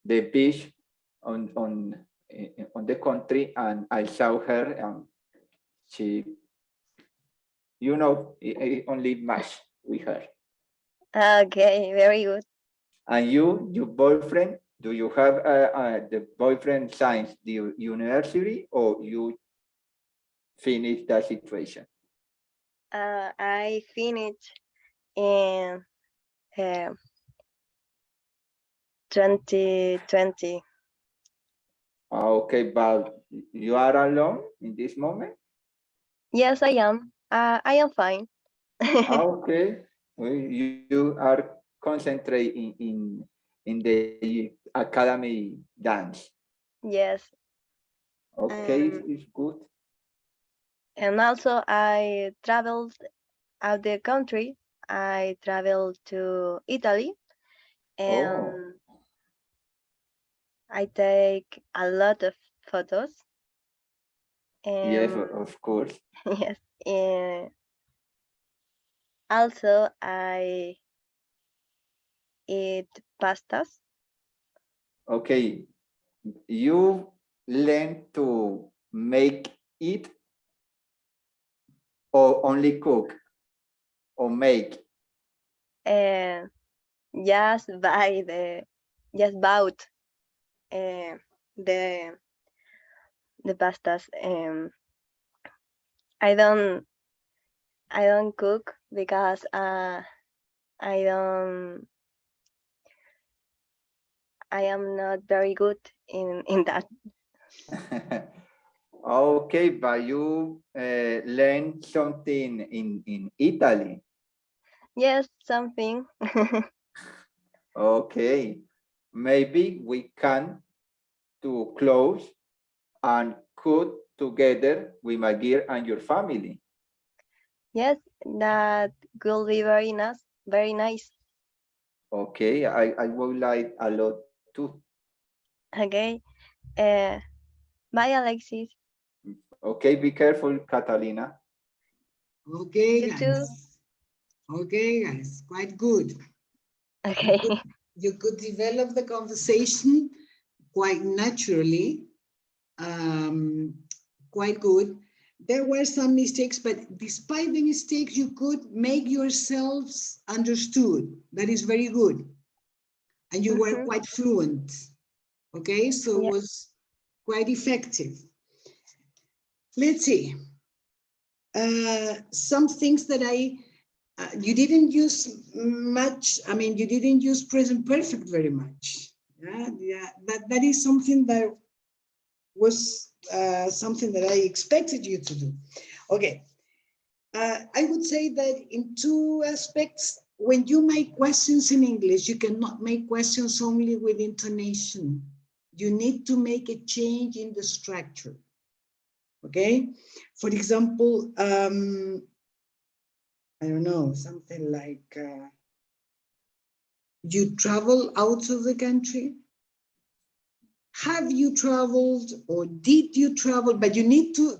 [SPEAKER 5] the beach on the country, and I saw her, and she, only match with her.
[SPEAKER 3] Okay, very good.
[SPEAKER 5] And you, your boyfriend, do you have the boyfriend since the university, or you finish that situation?
[SPEAKER 3] I finished in 2020.
[SPEAKER 5] Okay, but you are alone in this moment?
[SPEAKER 3] Yes, I am. I am fine.
[SPEAKER 5] Okay, well, you are concentrating in the academy dance.
[SPEAKER 3] Yes.
[SPEAKER 5] Okay, it's good.
[SPEAKER 3] And also I traveled out the country. I traveled to Italy, and I take a lot of photos.
[SPEAKER 5] Yes,
[SPEAKER 3] And
[SPEAKER 5] of course.
[SPEAKER 3] yes, and also I eat pastas.
[SPEAKER 5] Okay, you learn to make it or only cook or make?
[SPEAKER 3] And just buy the just bought uh, the the pastas. I don't I don't cook because I don't I am not very good in that.
[SPEAKER 5] Okay, but you learn something in Italy.
[SPEAKER 3] Yes, something.
[SPEAKER 5] Okay, maybe we can to close and cook together with Magir and your family.
[SPEAKER 3] Yes, that will be very nice. Very nice.
[SPEAKER 5] Okay, I would like a lot too.
[SPEAKER 3] Okay. Uh, Bye, Alexis.
[SPEAKER 5] Okay, be careful, Catalina.
[SPEAKER 1] Okay,
[SPEAKER 3] You too.
[SPEAKER 1] guys. Okay, guys. Quite good.
[SPEAKER 3] Okay.
[SPEAKER 1] You could develop the conversation quite naturally, quite good. There were some mistakes, but despite the mistakes, you could make yourselves understood. That is very good. And you were quite fluent. Okay, so it
[SPEAKER 3] Yeah.
[SPEAKER 1] was quite effective. Let's see. Some things that you didn't use much. I mean, you didn't use present perfect very much. Yeah. That is something that was something that I expected you to do. Okay. I would say that in two aspects, when you make questions in English, you cannot make questions only with intonation. You need to make a change in the structure. Okay. For example, I don't know, something like you travel out of the country. Have you traveled or did you travel? But you need to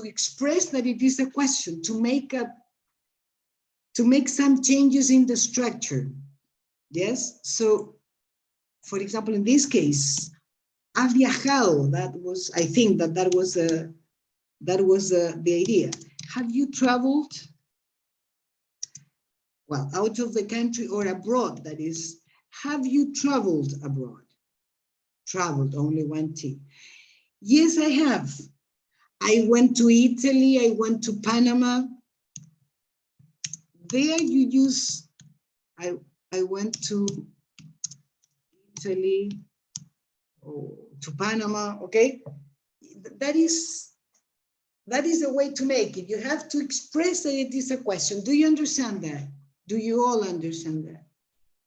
[SPEAKER 1] express that it is a question, to make some changes in the structure. Yes. So, for example, in this case, ha viajado. I think that was the idea. Have you traveled? Well, out of the country or abroad, that is, have you traveled abroad? Traveled, only one T. Yes, I have. I went to Italy, I went to Panama. There you use, I went to Italy, to Panama, okay? That is a way to make it. You have to express that it is a question. Do you understand that? Do you all understand that?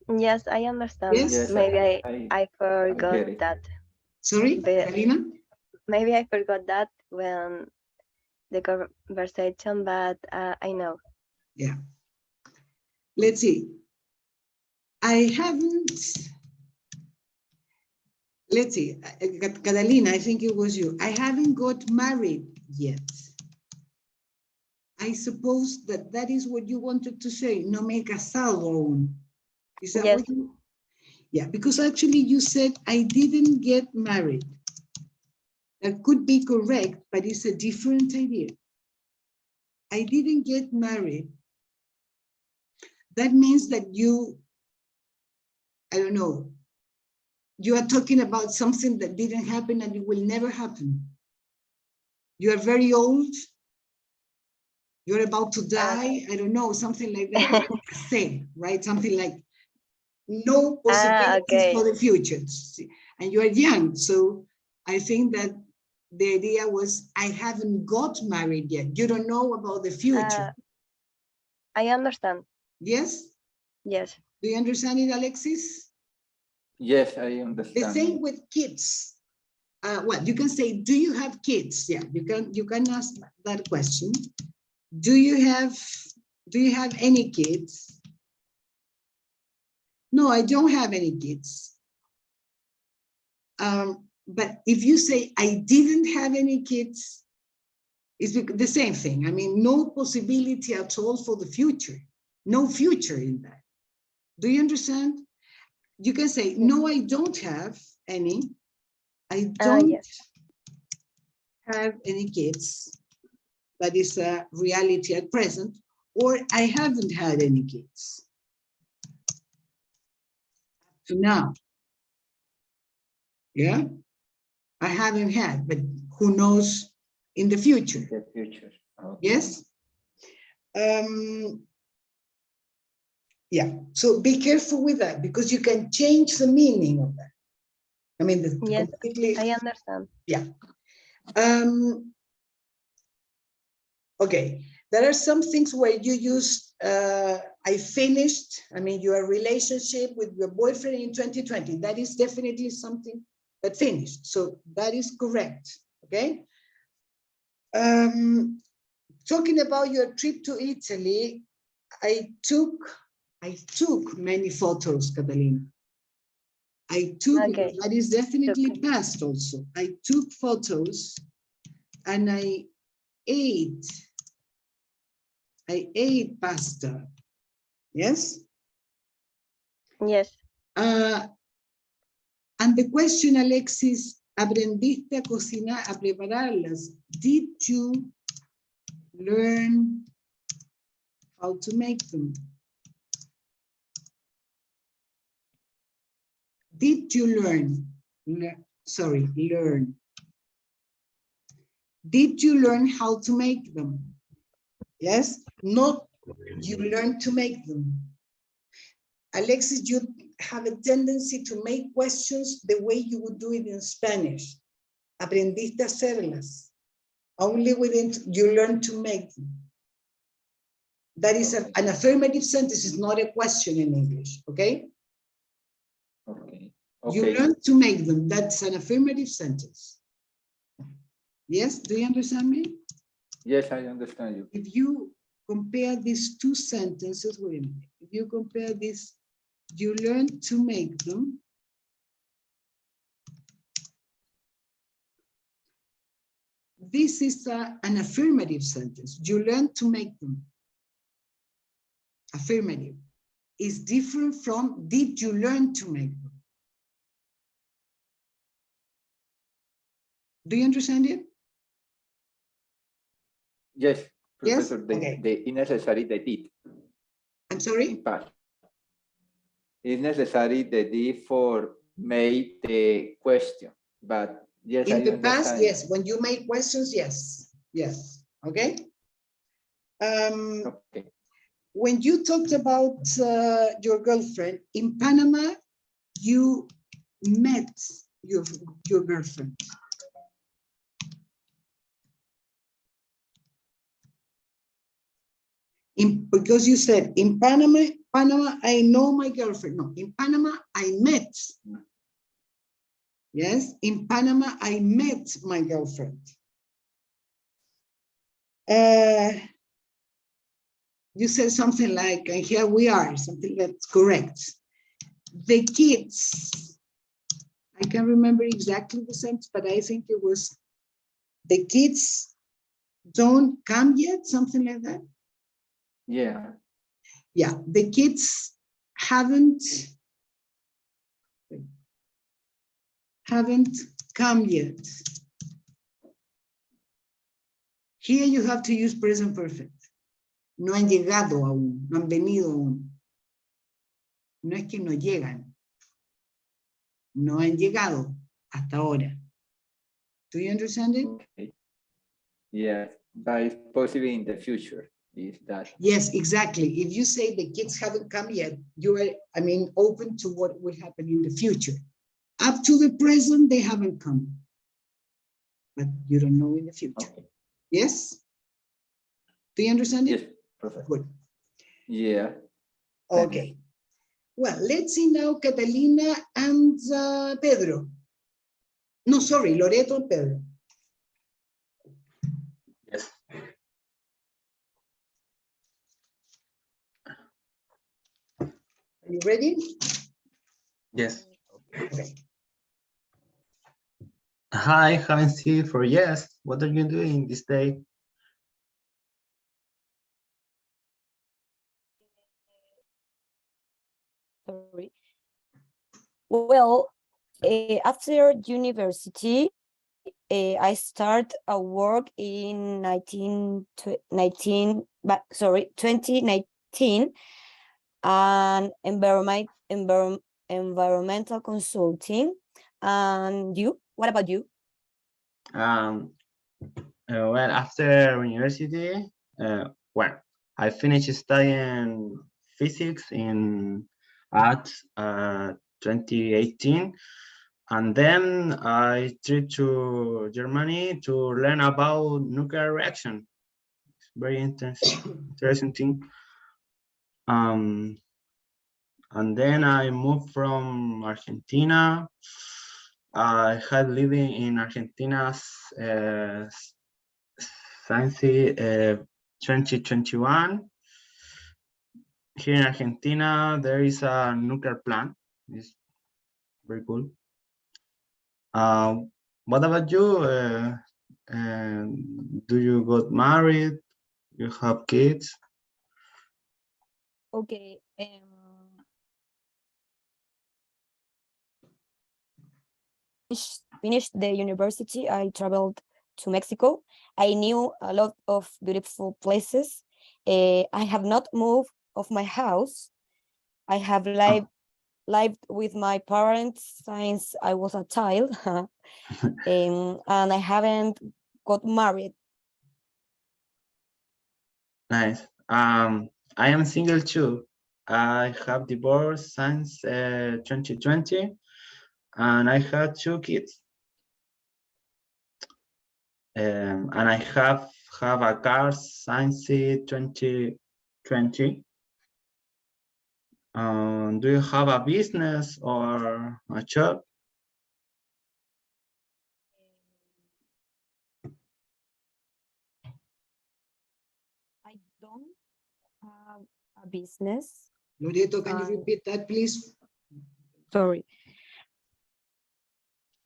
[SPEAKER 3] Yes, I understand.
[SPEAKER 1] Yes?
[SPEAKER 3] Maybe
[SPEAKER 5] I
[SPEAKER 3] I forgot
[SPEAKER 5] get it.
[SPEAKER 3] that.
[SPEAKER 1] Sorry, Karina?
[SPEAKER 3] Maybe I forgot that when the conversation, but I know.
[SPEAKER 1] Yeah. Let's see. I haven't, let's see, Catalina, I think it was you. I haven't got married yet. I suppose that is what you wanted to say. No me he casado aún. Is that
[SPEAKER 3] Yes.
[SPEAKER 1] what you? Yeah, because actually you said I didn't get married. That could be correct, but it's a different idea. I didn't get married. That means that you, I don't know, you are talking about something that didn't happen and it will never happen. You are very old. You're about to die. I don't know, something like that. Say, right? Something like no possibilities
[SPEAKER 3] Okay.
[SPEAKER 1] for the future. And you are young. So I think that the idea was, I haven't got married yet. You don't know about the future.
[SPEAKER 3] I understand.
[SPEAKER 1] Yes?
[SPEAKER 3] Yes.
[SPEAKER 1] Do you understand it, Alexis?
[SPEAKER 5] Yes, I
[SPEAKER 1] The
[SPEAKER 5] understand.
[SPEAKER 1] same with kids. Well, you can say, do you have kids? Yeah, you can ask that question. Do you have Do you have any kids? No, I don't have any kids. But if you say I didn't have any kids, it's the same thing. I mean, no possibility at all for the future. No future in that. Do you understand? You can say, no, I don't have any. I don't
[SPEAKER 3] Yes.
[SPEAKER 1] have any kids. That is a reality at present. Or I haven't had any kids. So now, yeah, I haven't had, but who knows in the future?
[SPEAKER 5] The future. Okay.
[SPEAKER 1] Yes. Yeah, so be careful with that because you can change the meaning of that. I mean,
[SPEAKER 3] Yes,
[SPEAKER 1] completely.
[SPEAKER 3] I understand.
[SPEAKER 1] Yeah. Okay, there are some things where you use, I finished, I mean, your relationship with your boyfriend in 2020. That is definitely something that finished. So that is correct, okay? Talking about your trip to Italy, I took many photos, Catalina. I took,
[SPEAKER 3] Okay.
[SPEAKER 1] that is definitely past also. I took photos and I ate pasta. Yes?
[SPEAKER 3] Yes.
[SPEAKER 1] And the question, Alexis, ¿aprendiste a cocinar, a prepararlas? Did you learn how to make them? Did you learn? Learn. Did you learn how to make them? Yes, not you learn to make them. Alexis, you have a tendency to make questions the way you would do it in Spanish. Aprendiste a hacerlas. Only within, you learn to make them. That is an affirmative sentence, is not a question in English, okay?
[SPEAKER 5] Okay.
[SPEAKER 1] You
[SPEAKER 5] Okay.
[SPEAKER 1] learn to make them, that's an affirmative sentence. Yes, do you understand me?
[SPEAKER 5] Yes, I understand you.
[SPEAKER 1] If you compare these two sentences, wait a minute. If you compare this, you learn to make them. This is an affirmative sentence. You learn to make them. Affirmative is different from did you learn to make them? Do you understand it?
[SPEAKER 5] Yes,
[SPEAKER 1] Yes?
[SPEAKER 5] Professor,
[SPEAKER 1] Okay.
[SPEAKER 5] the necessary the did.
[SPEAKER 1] I'm sorry?
[SPEAKER 5] In past. It's necessary the did for make the question, but yes,
[SPEAKER 1] In
[SPEAKER 5] I
[SPEAKER 1] the past,
[SPEAKER 5] understand.
[SPEAKER 1] yes. When you make questions, yes. Yes. Okay.
[SPEAKER 5] Okay.
[SPEAKER 1] When you talked about your girlfriend in Panama, you met your girlfriend. Because you said in Panama, I know my girlfriend. No, in Panama, I met. Yes, in Panama, I met my girlfriend. You said something like, and here we are, something that's correct. The kids, I can't remember exactly the sentence, but I think it was, the kids don't come yet, something like that.
[SPEAKER 5] Yeah.
[SPEAKER 1] Yeah, the kids haven't come yet. Here you have to use present perfect. No han llegado aún, no han venido aún. No es que no llegan. No han llegado hasta ahora. Do you understand it?
[SPEAKER 5] Okay. Yeah, but it's possible in the future. Is that?
[SPEAKER 1] Yes, exactly. If you say the kids haven't come yet, you are, I mean, open to what will happen in the future. Up to the present, they haven't come. But you don't know in the future.
[SPEAKER 5] Okay.
[SPEAKER 1] Yes? Do you understand it?
[SPEAKER 5] Yes, perfect.
[SPEAKER 1] Good.
[SPEAKER 5] Yeah.
[SPEAKER 1] Okay. Well, let's see now Catalina and Pedro. No, sorry, Loreto and Pedro.
[SPEAKER 4] Yes.
[SPEAKER 1] Are you ready?
[SPEAKER 4] Yes.
[SPEAKER 1] Okay.
[SPEAKER 4] Hi, haven't seen you for yes. What are you doing this day?
[SPEAKER 2] Sorry. Well, after university, I start a work in 2019, and environmental consulting. And you? What about you?
[SPEAKER 4] Well, after university, well, I finished studying physics at 2018, and then I trip to Germany to learn about nuclear reaction. It's very interesting thing. And then I moved from Argentina. I had living in Argentina since 2021. Here in Argentina, there is a nuclear plant. It's very cool. What about you? Do you got married? You have kids?
[SPEAKER 2] Okay. Finished the university, I traveled to Mexico. I knew a lot of beautiful places. I have not moved of my house. I have lived with my parents since I was a child, and I haven't got married.
[SPEAKER 4] Nice. I am single too. I have divorced since 2020, and I had 2 kids. And I have a car since 2020. Do you have a business or a job?
[SPEAKER 2] I don't have a business.
[SPEAKER 1] Loreto, can you
[SPEAKER 2] Fine.
[SPEAKER 1] repeat that, please?
[SPEAKER 2] Sorry.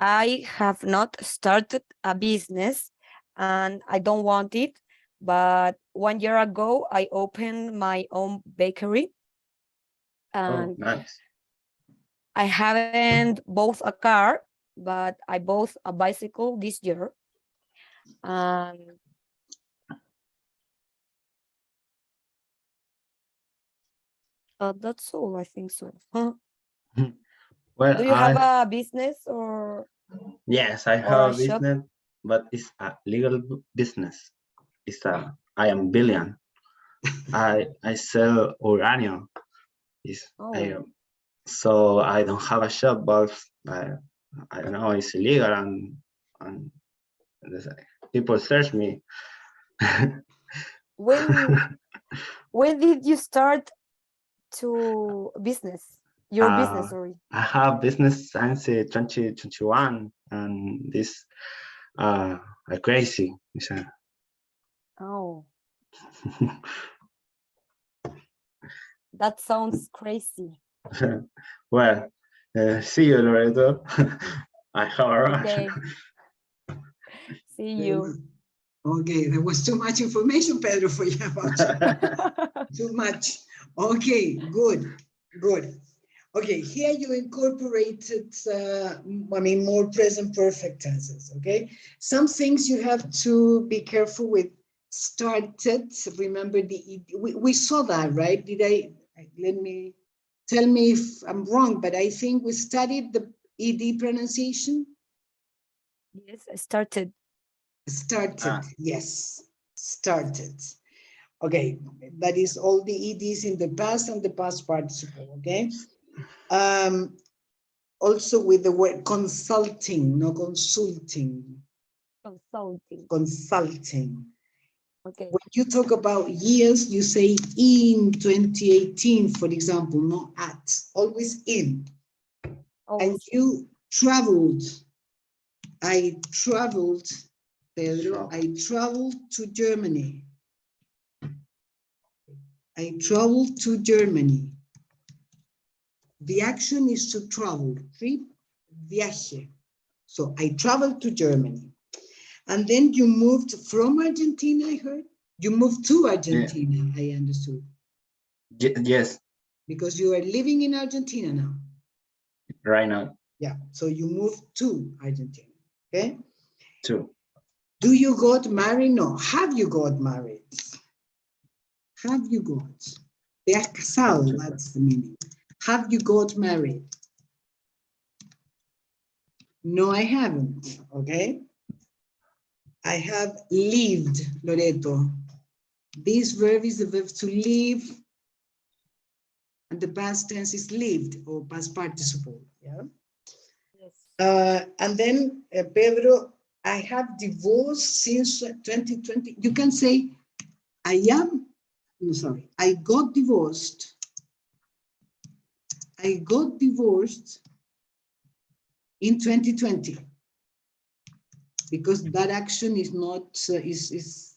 [SPEAKER 2] I have not started a business and I don't want it, but 1 year ago I opened my own bakery,
[SPEAKER 4] Oh,
[SPEAKER 2] and
[SPEAKER 4] nice.
[SPEAKER 2] I haven't bought a car, but I bought a bicycle this year. And that's all, I think so. Huh?
[SPEAKER 4] Well,
[SPEAKER 2] Do you have a business or
[SPEAKER 4] yes, I
[SPEAKER 2] a
[SPEAKER 4] have a
[SPEAKER 2] shop?
[SPEAKER 4] business, but it's a legal business. I am billion. I sell uranium.
[SPEAKER 2] Oh,
[SPEAKER 4] So I don't have a shop, but I don't know, it's illegal, and people search me.
[SPEAKER 2] when when did you start to your business, sorry?
[SPEAKER 4] I have business since 2021, and this are crazy.
[SPEAKER 2] Oh, that sounds crazy.
[SPEAKER 4] Well, see you, Loreto. I have a rush.
[SPEAKER 2] Okay, see you.
[SPEAKER 1] Okay, there was too much information, Pedro, for you about too much. Okay, good. Okay, here you incorporated, more present perfect tenses, okay? Some things you have to be careful with. Started, remember we saw that, right? Tell me if I'm wrong, but I think we studied the ED pronunciation.
[SPEAKER 2] Yes, I started.
[SPEAKER 1] Yes, started. Okay, that is all the EDs in the past and the past participle, okay? Also with the word consulting, no consulting. Consulting.
[SPEAKER 2] Okay.
[SPEAKER 1] When you talk about years, you say in 2018, for example, not at, always in.
[SPEAKER 2] Always.
[SPEAKER 1] And you traveled. I traveled, Pedro, I traveled to Germany. I traveled to Germany. The action is to travel, trip, viaje. So I traveled to Germany. And then you moved from Argentina, I heard? You moved to Argentina, I understood.
[SPEAKER 4] Yes,
[SPEAKER 1] Because you are living in Argentina now.
[SPEAKER 4] right now,
[SPEAKER 1] Yeah, so you moved to Argentina, okay?
[SPEAKER 4] too.
[SPEAKER 1] Do you got married? No. Have you got married? Have you got? Te has casado, that's the meaning. Have you got married? No, I haven't, okay? I have lived, Loreto. This verb is the verb to live, and the past tense is lived, or past participle, yeah?
[SPEAKER 2] Yes.
[SPEAKER 1] And then, Pedro, I have divorced since 2020. You can say, I got divorced. I got divorced in 2020 because that action is not, is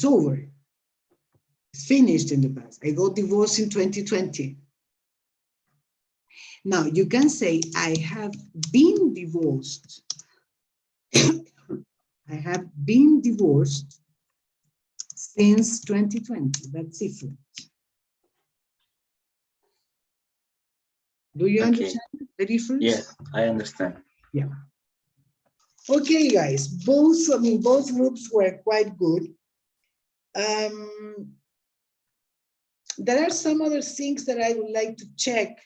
[SPEAKER 1] over. It's finished in the past. I got divorced in 2020. Now you can say, I have been divorced. I have been divorced since 2020. That's different. Do you
[SPEAKER 4] Okay.
[SPEAKER 1] understand the difference?
[SPEAKER 4] Yes, I understand.
[SPEAKER 1] Yeah. Okay, guys, both groups were quite good. There are some other things that I would like to check,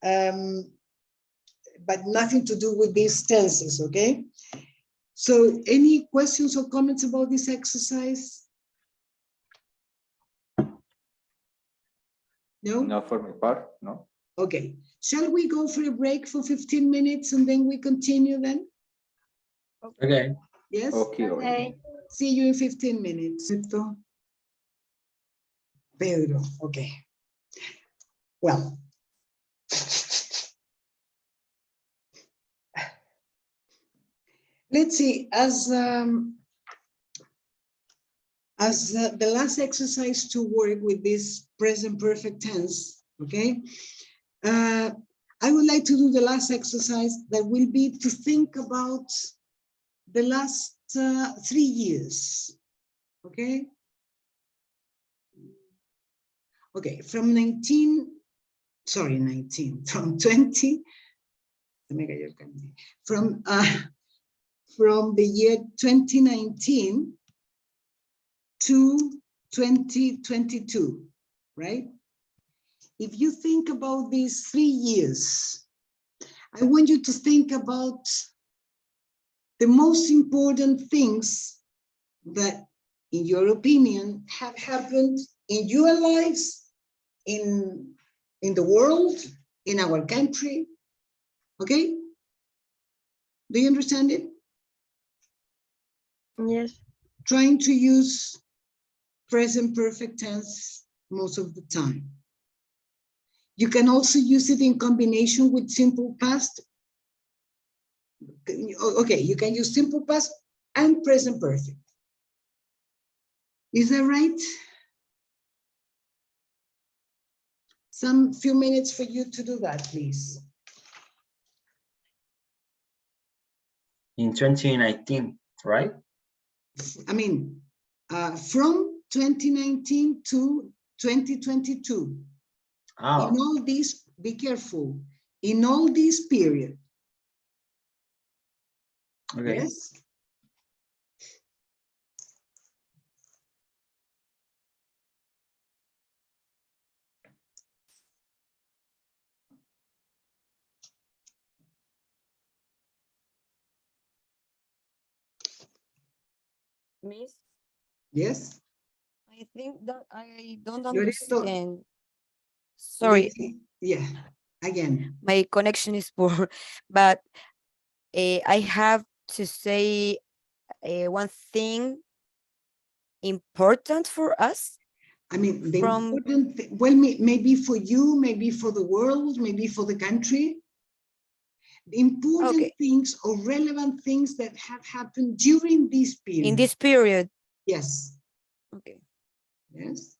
[SPEAKER 1] but nothing to do with these tenses, okay? So any questions or comments about this exercise? No?
[SPEAKER 5] Not for my part, no.
[SPEAKER 1] Okay. Shall we go for a break for 15 minutes and then we continue then?
[SPEAKER 4] Okay.
[SPEAKER 1] Yes?
[SPEAKER 5] Okay,
[SPEAKER 3] Okay.
[SPEAKER 1] See you in 15 minutes. Pedro, okay. Well, let's see, as the last exercise to work with this present perfect tense, okay? I would like to do the last exercise that will be to think about the last 3 years, okay? Okay, from 20, from the year 2019 to 2022, right? If you think about these 3 years, I want you to think about the most important things that, in your opinion, have happened in your lives, in the world, in our country, okay? Do you understand it?
[SPEAKER 3] Yes.
[SPEAKER 1] Trying to use present perfect tense most of the time. You can also use it in combination with simple past. Okay, you can use simple past and present perfect. Is that right? Some few minutes for you to do that, please.
[SPEAKER 4] In 2019, right?
[SPEAKER 1] I mean, from 2019 to 2022.
[SPEAKER 4] Oh,
[SPEAKER 1] In all these, be careful, in all this period.
[SPEAKER 4] okay.
[SPEAKER 1] Yes?
[SPEAKER 2] Miss,
[SPEAKER 1] Yes?
[SPEAKER 2] I think that I don't
[SPEAKER 1] Loreto,
[SPEAKER 2] understand. Sorry,
[SPEAKER 1] yeah, again.
[SPEAKER 2] my connection is poor, but I have to say one thing important for us
[SPEAKER 1] I mean, the
[SPEAKER 2] from
[SPEAKER 1] important, well, maybe for you, maybe for the world, maybe for the country. The important
[SPEAKER 2] okay
[SPEAKER 1] things or relevant things that have happened during this period.
[SPEAKER 2] in this period.
[SPEAKER 1] Yes.
[SPEAKER 2] Okay.
[SPEAKER 1] Yes.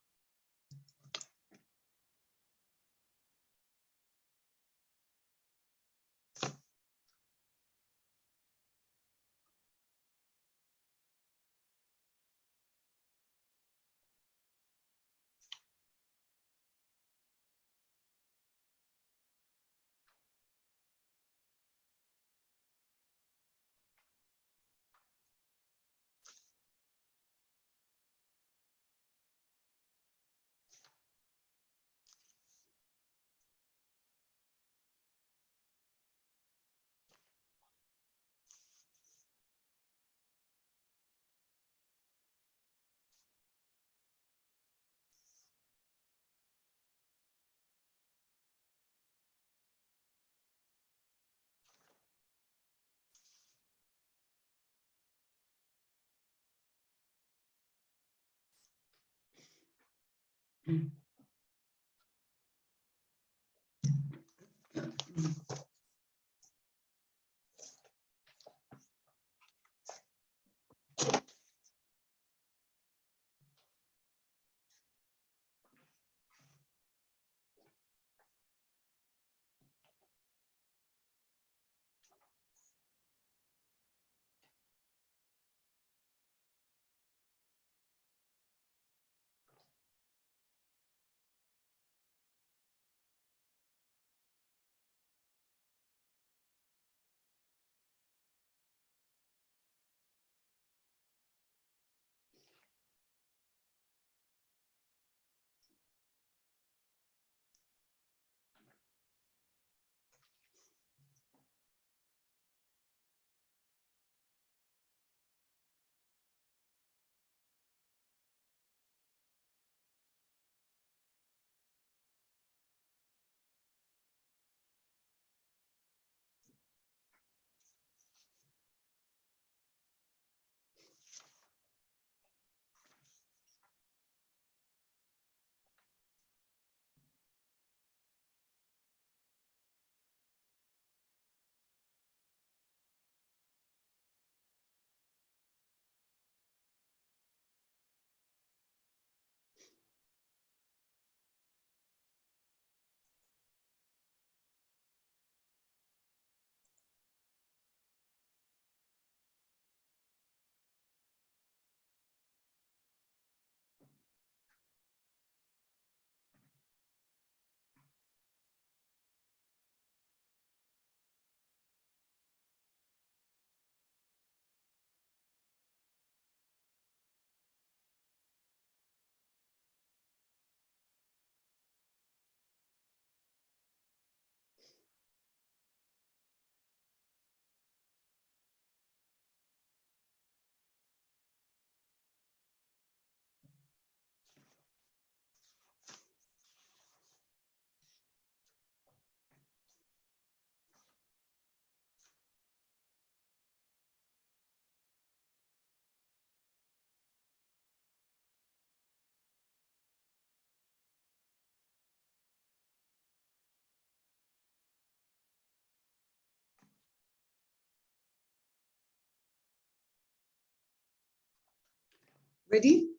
[SPEAKER 1] Ready?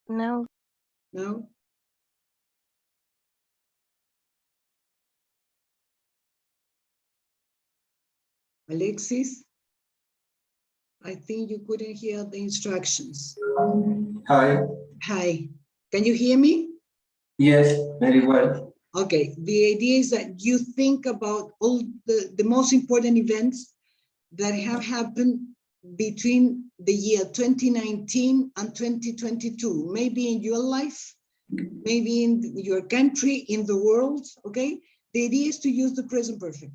[SPEAKER 3] No.
[SPEAKER 1] No? Alexis? I think you couldn't hear the instructions.
[SPEAKER 5] Hi.
[SPEAKER 1] Hi. Can you hear me?
[SPEAKER 5] Yes, very well.
[SPEAKER 1] Okay. The idea is that you think about all the most important events that have happened between the year 2019 and 2022, maybe in your life, maybe in your country, in the world, okay? The idea is to use the present perfect.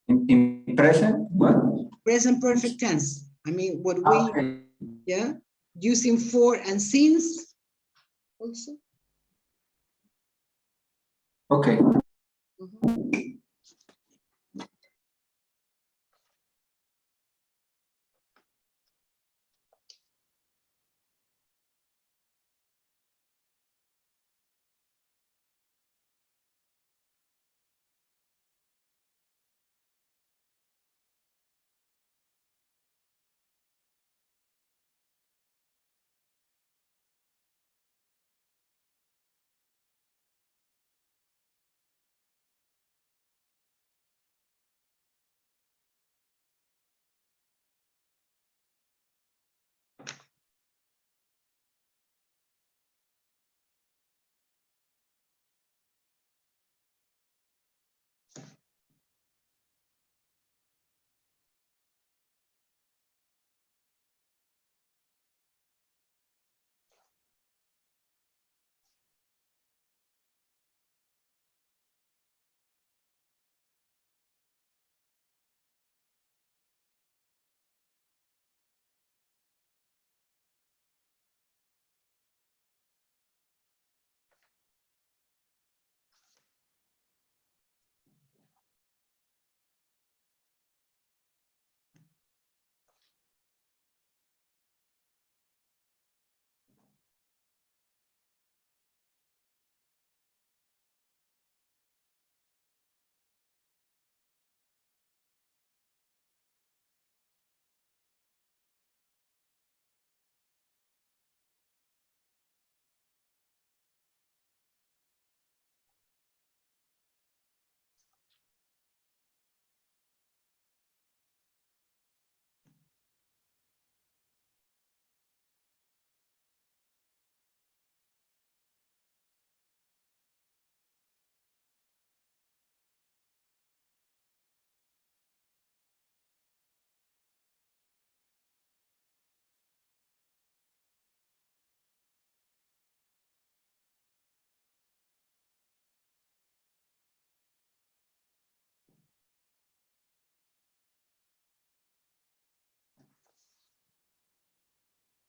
[SPEAKER 5] In present, what?
[SPEAKER 1] Present perfect tense. I mean, what we,
[SPEAKER 5] Okay.
[SPEAKER 1] yeah, using for and since also.
[SPEAKER 5] Okay.
[SPEAKER 1] Mhm.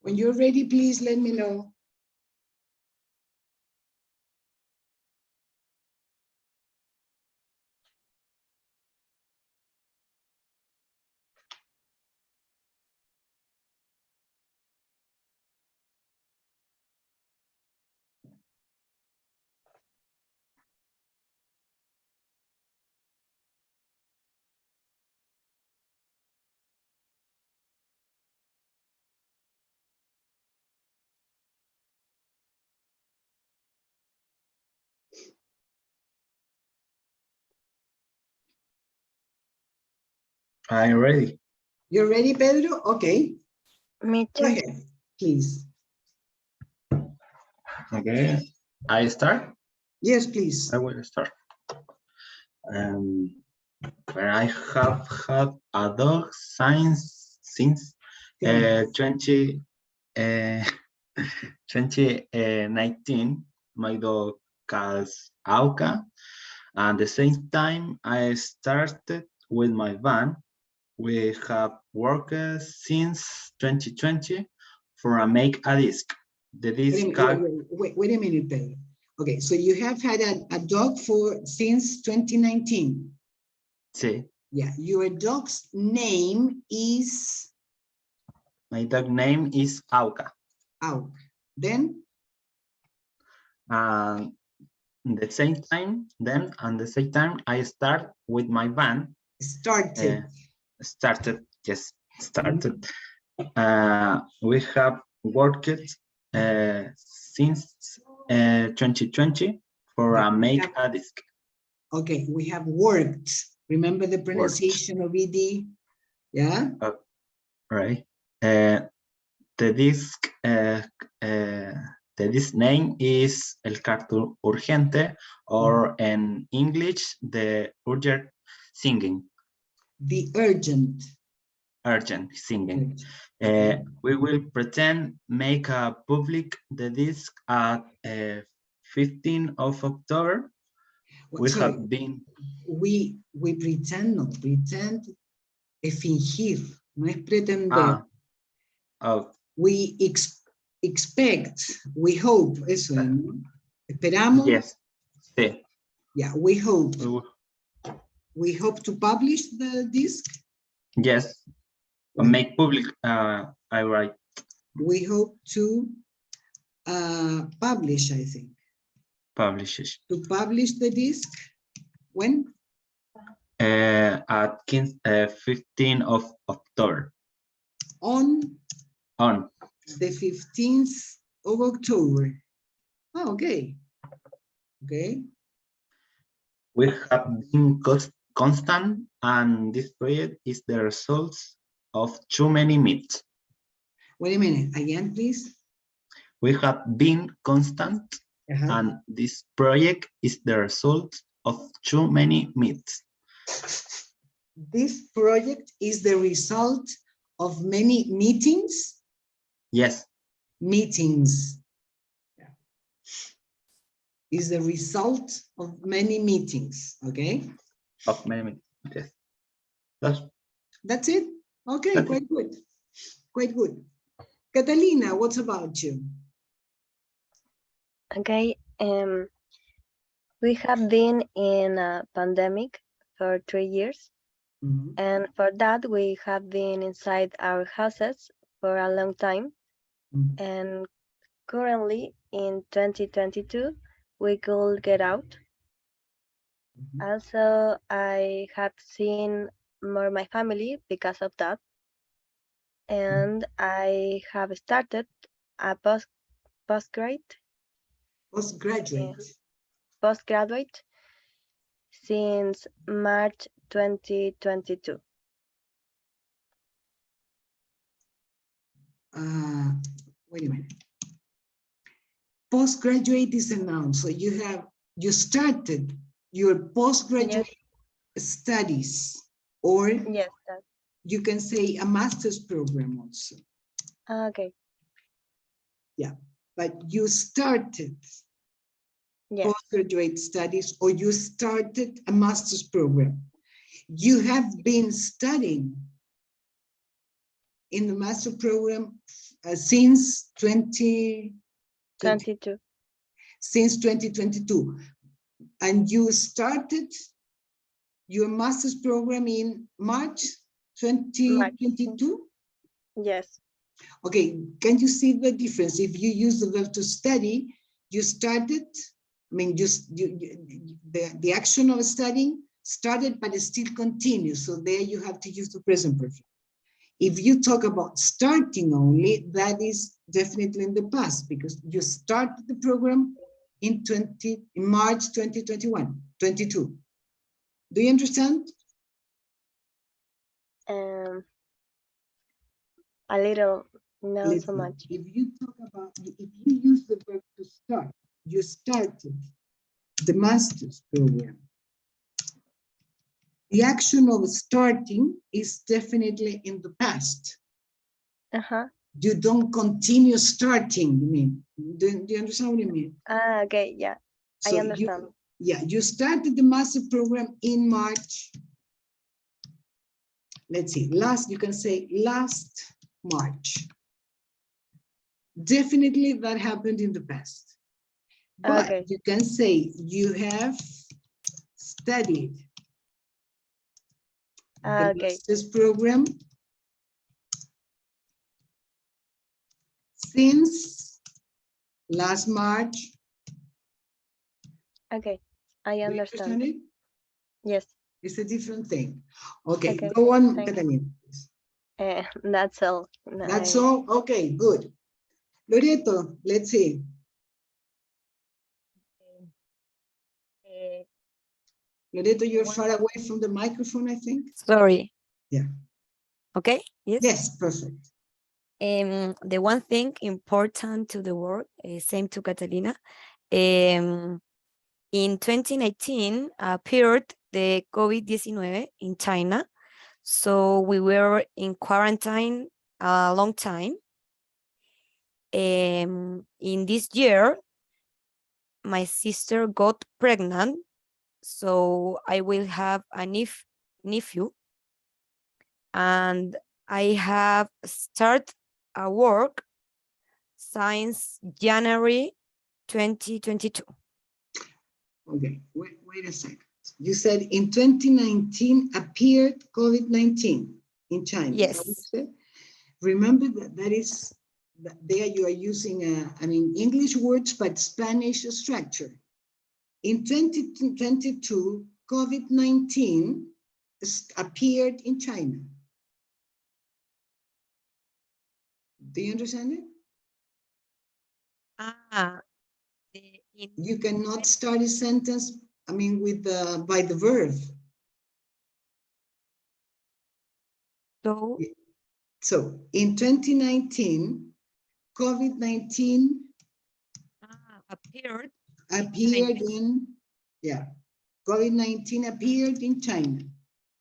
[SPEAKER 1] When you're ready, please let me know.
[SPEAKER 4] I'm ready.
[SPEAKER 1] You're ready, Pedro? Okay,
[SPEAKER 3] Me
[SPEAKER 1] go
[SPEAKER 3] too.
[SPEAKER 1] ahead, please.
[SPEAKER 4] Okay, I start.
[SPEAKER 1] Yes, please.
[SPEAKER 4] I will start. When I have had a dog since
[SPEAKER 1] Okay.
[SPEAKER 4] 2019. My dog calls Auka. And the same time I started with my van. We have worked since 2020 for a make a disc. The disc card,
[SPEAKER 1] Wait a minute, Pedro. Okay, so you have had a dog since 2019.
[SPEAKER 4] see,
[SPEAKER 1] Yeah, your dog's name is
[SPEAKER 4] my dog name is Auka.
[SPEAKER 1] Out. Then
[SPEAKER 4] And the same time, I start with my van.
[SPEAKER 1] started.
[SPEAKER 4] Started. We have worked since 2020 for a make a disc.
[SPEAKER 1] Okay, we have worked. Remember the pronunciation of ED? Yeah?
[SPEAKER 4] Right. The disc name is El Cartoon Urgente, or in English, the urgent singing.
[SPEAKER 1] The urgent.
[SPEAKER 4] Urgent singing. We will pretend make a public the disc at 15th of October. We have been.
[SPEAKER 1] We pretend, no, pretend es fingir, no es pretender. We expect, we hope, eso, ¿no? Esperamos.
[SPEAKER 4] Yes. Sí.
[SPEAKER 1] Yeah, we hope. We hope to publish the disc.
[SPEAKER 4] Yes. Make public. I write.
[SPEAKER 1] We hope to publish, I think.
[SPEAKER 4] Publishes.
[SPEAKER 1] To publish the disc. When?
[SPEAKER 4] At 15th of October.
[SPEAKER 1] On the 15th of October. Oh, okay. Okay.
[SPEAKER 4] We have been constant, and this project is the result of too many meets.
[SPEAKER 1] Wait a minute, again, please.
[SPEAKER 4] We have been constant, and this project is the result of too many meets.
[SPEAKER 1] This project is the result of many meetings?
[SPEAKER 4] Yes.
[SPEAKER 1] Meetings. Yeah. Is the result of many meetings, okay?
[SPEAKER 4] Of many meetings, yes.
[SPEAKER 1] That's it? Okay, quite good. Quite good. Catalina, what's about you?
[SPEAKER 3] Okay, we have been in a pandemic for 3 years. And for that, we have been inside our houses for a long time. And currently, in 2022, we could get out. Also, I have seen more my family because of that. And I have started a postgraduate since March 2022.
[SPEAKER 1] Wait a minute. Postgraduate is a noun, so you started your postgraduate studies, or
[SPEAKER 3] yes,
[SPEAKER 1] you can say a master's program also.
[SPEAKER 3] Okay.
[SPEAKER 1] Yeah, but you started postgraduate studies, or you started a master's program. You have been studying in the master program since 20,
[SPEAKER 3] 22.
[SPEAKER 1] since 2022, and you started your master's program in March 2022?
[SPEAKER 3] Yes.
[SPEAKER 1] Okay, can you see the difference? If you use the verb to study, you started, I mean, the action of studying started, but it still continues. So there you have to use the present perfect. If you talk about starting only, that is definitely in the past because you started the program in March 2021, 22. Do you understand?
[SPEAKER 3] A little, not so
[SPEAKER 1] Listen,
[SPEAKER 3] much.
[SPEAKER 1] if you talk about, if you use the verb to start, you started the master's program. The action of starting is definitely in the past. You don't continue starting, you mean? Do you understand what I mean?
[SPEAKER 3] Okay, yeah,
[SPEAKER 1] So
[SPEAKER 3] I understand.
[SPEAKER 1] you started the master program in March. Let's see, you can say last March. Definitely that happened in the past. But
[SPEAKER 3] Okay.
[SPEAKER 1] you can say you have studied the master's program since last March.
[SPEAKER 3] Okay, I understand.
[SPEAKER 1] It?
[SPEAKER 3] Yes.
[SPEAKER 1] It's a different thing. Okay,
[SPEAKER 3] Okay.
[SPEAKER 1] go on,
[SPEAKER 3] Thank
[SPEAKER 1] Catalina.
[SPEAKER 3] That's all.
[SPEAKER 1] That's all? Okay, good. Loreto, let's see. Loreto, you're far away from the microphone, I think.
[SPEAKER 2] Sorry.
[SPEAKER 1] Yeah.
[SPEAKER 2] Okay, yes?
[SPEAKER 1] Yes, perfect.
[SPEAKER 2] The one thing important to the world, same to Catalina, in 2019 appeared the COVID-19 in China. So we were in quarantine a long time. In this year, my sister got pregnant. So I will have a nephew. And I have started a work since January 2022.
[SPEAKER 1] Okay, wait a second. You said in 2019 appeared COVID-19 in China.
[SPEAKER 2] Yes.
[SPEAKER 1] Is that what you said? Remember that is, there you are using, English words, but Spanish structure. In 2022, COVID-19 appeared in China. Do you understand it? You cannot start a sentence, with by the verb. So in 2019, COVID-19
[SPEAKER 2] appeared
[SPEAKER 1] in, COVID-19 appeared in China.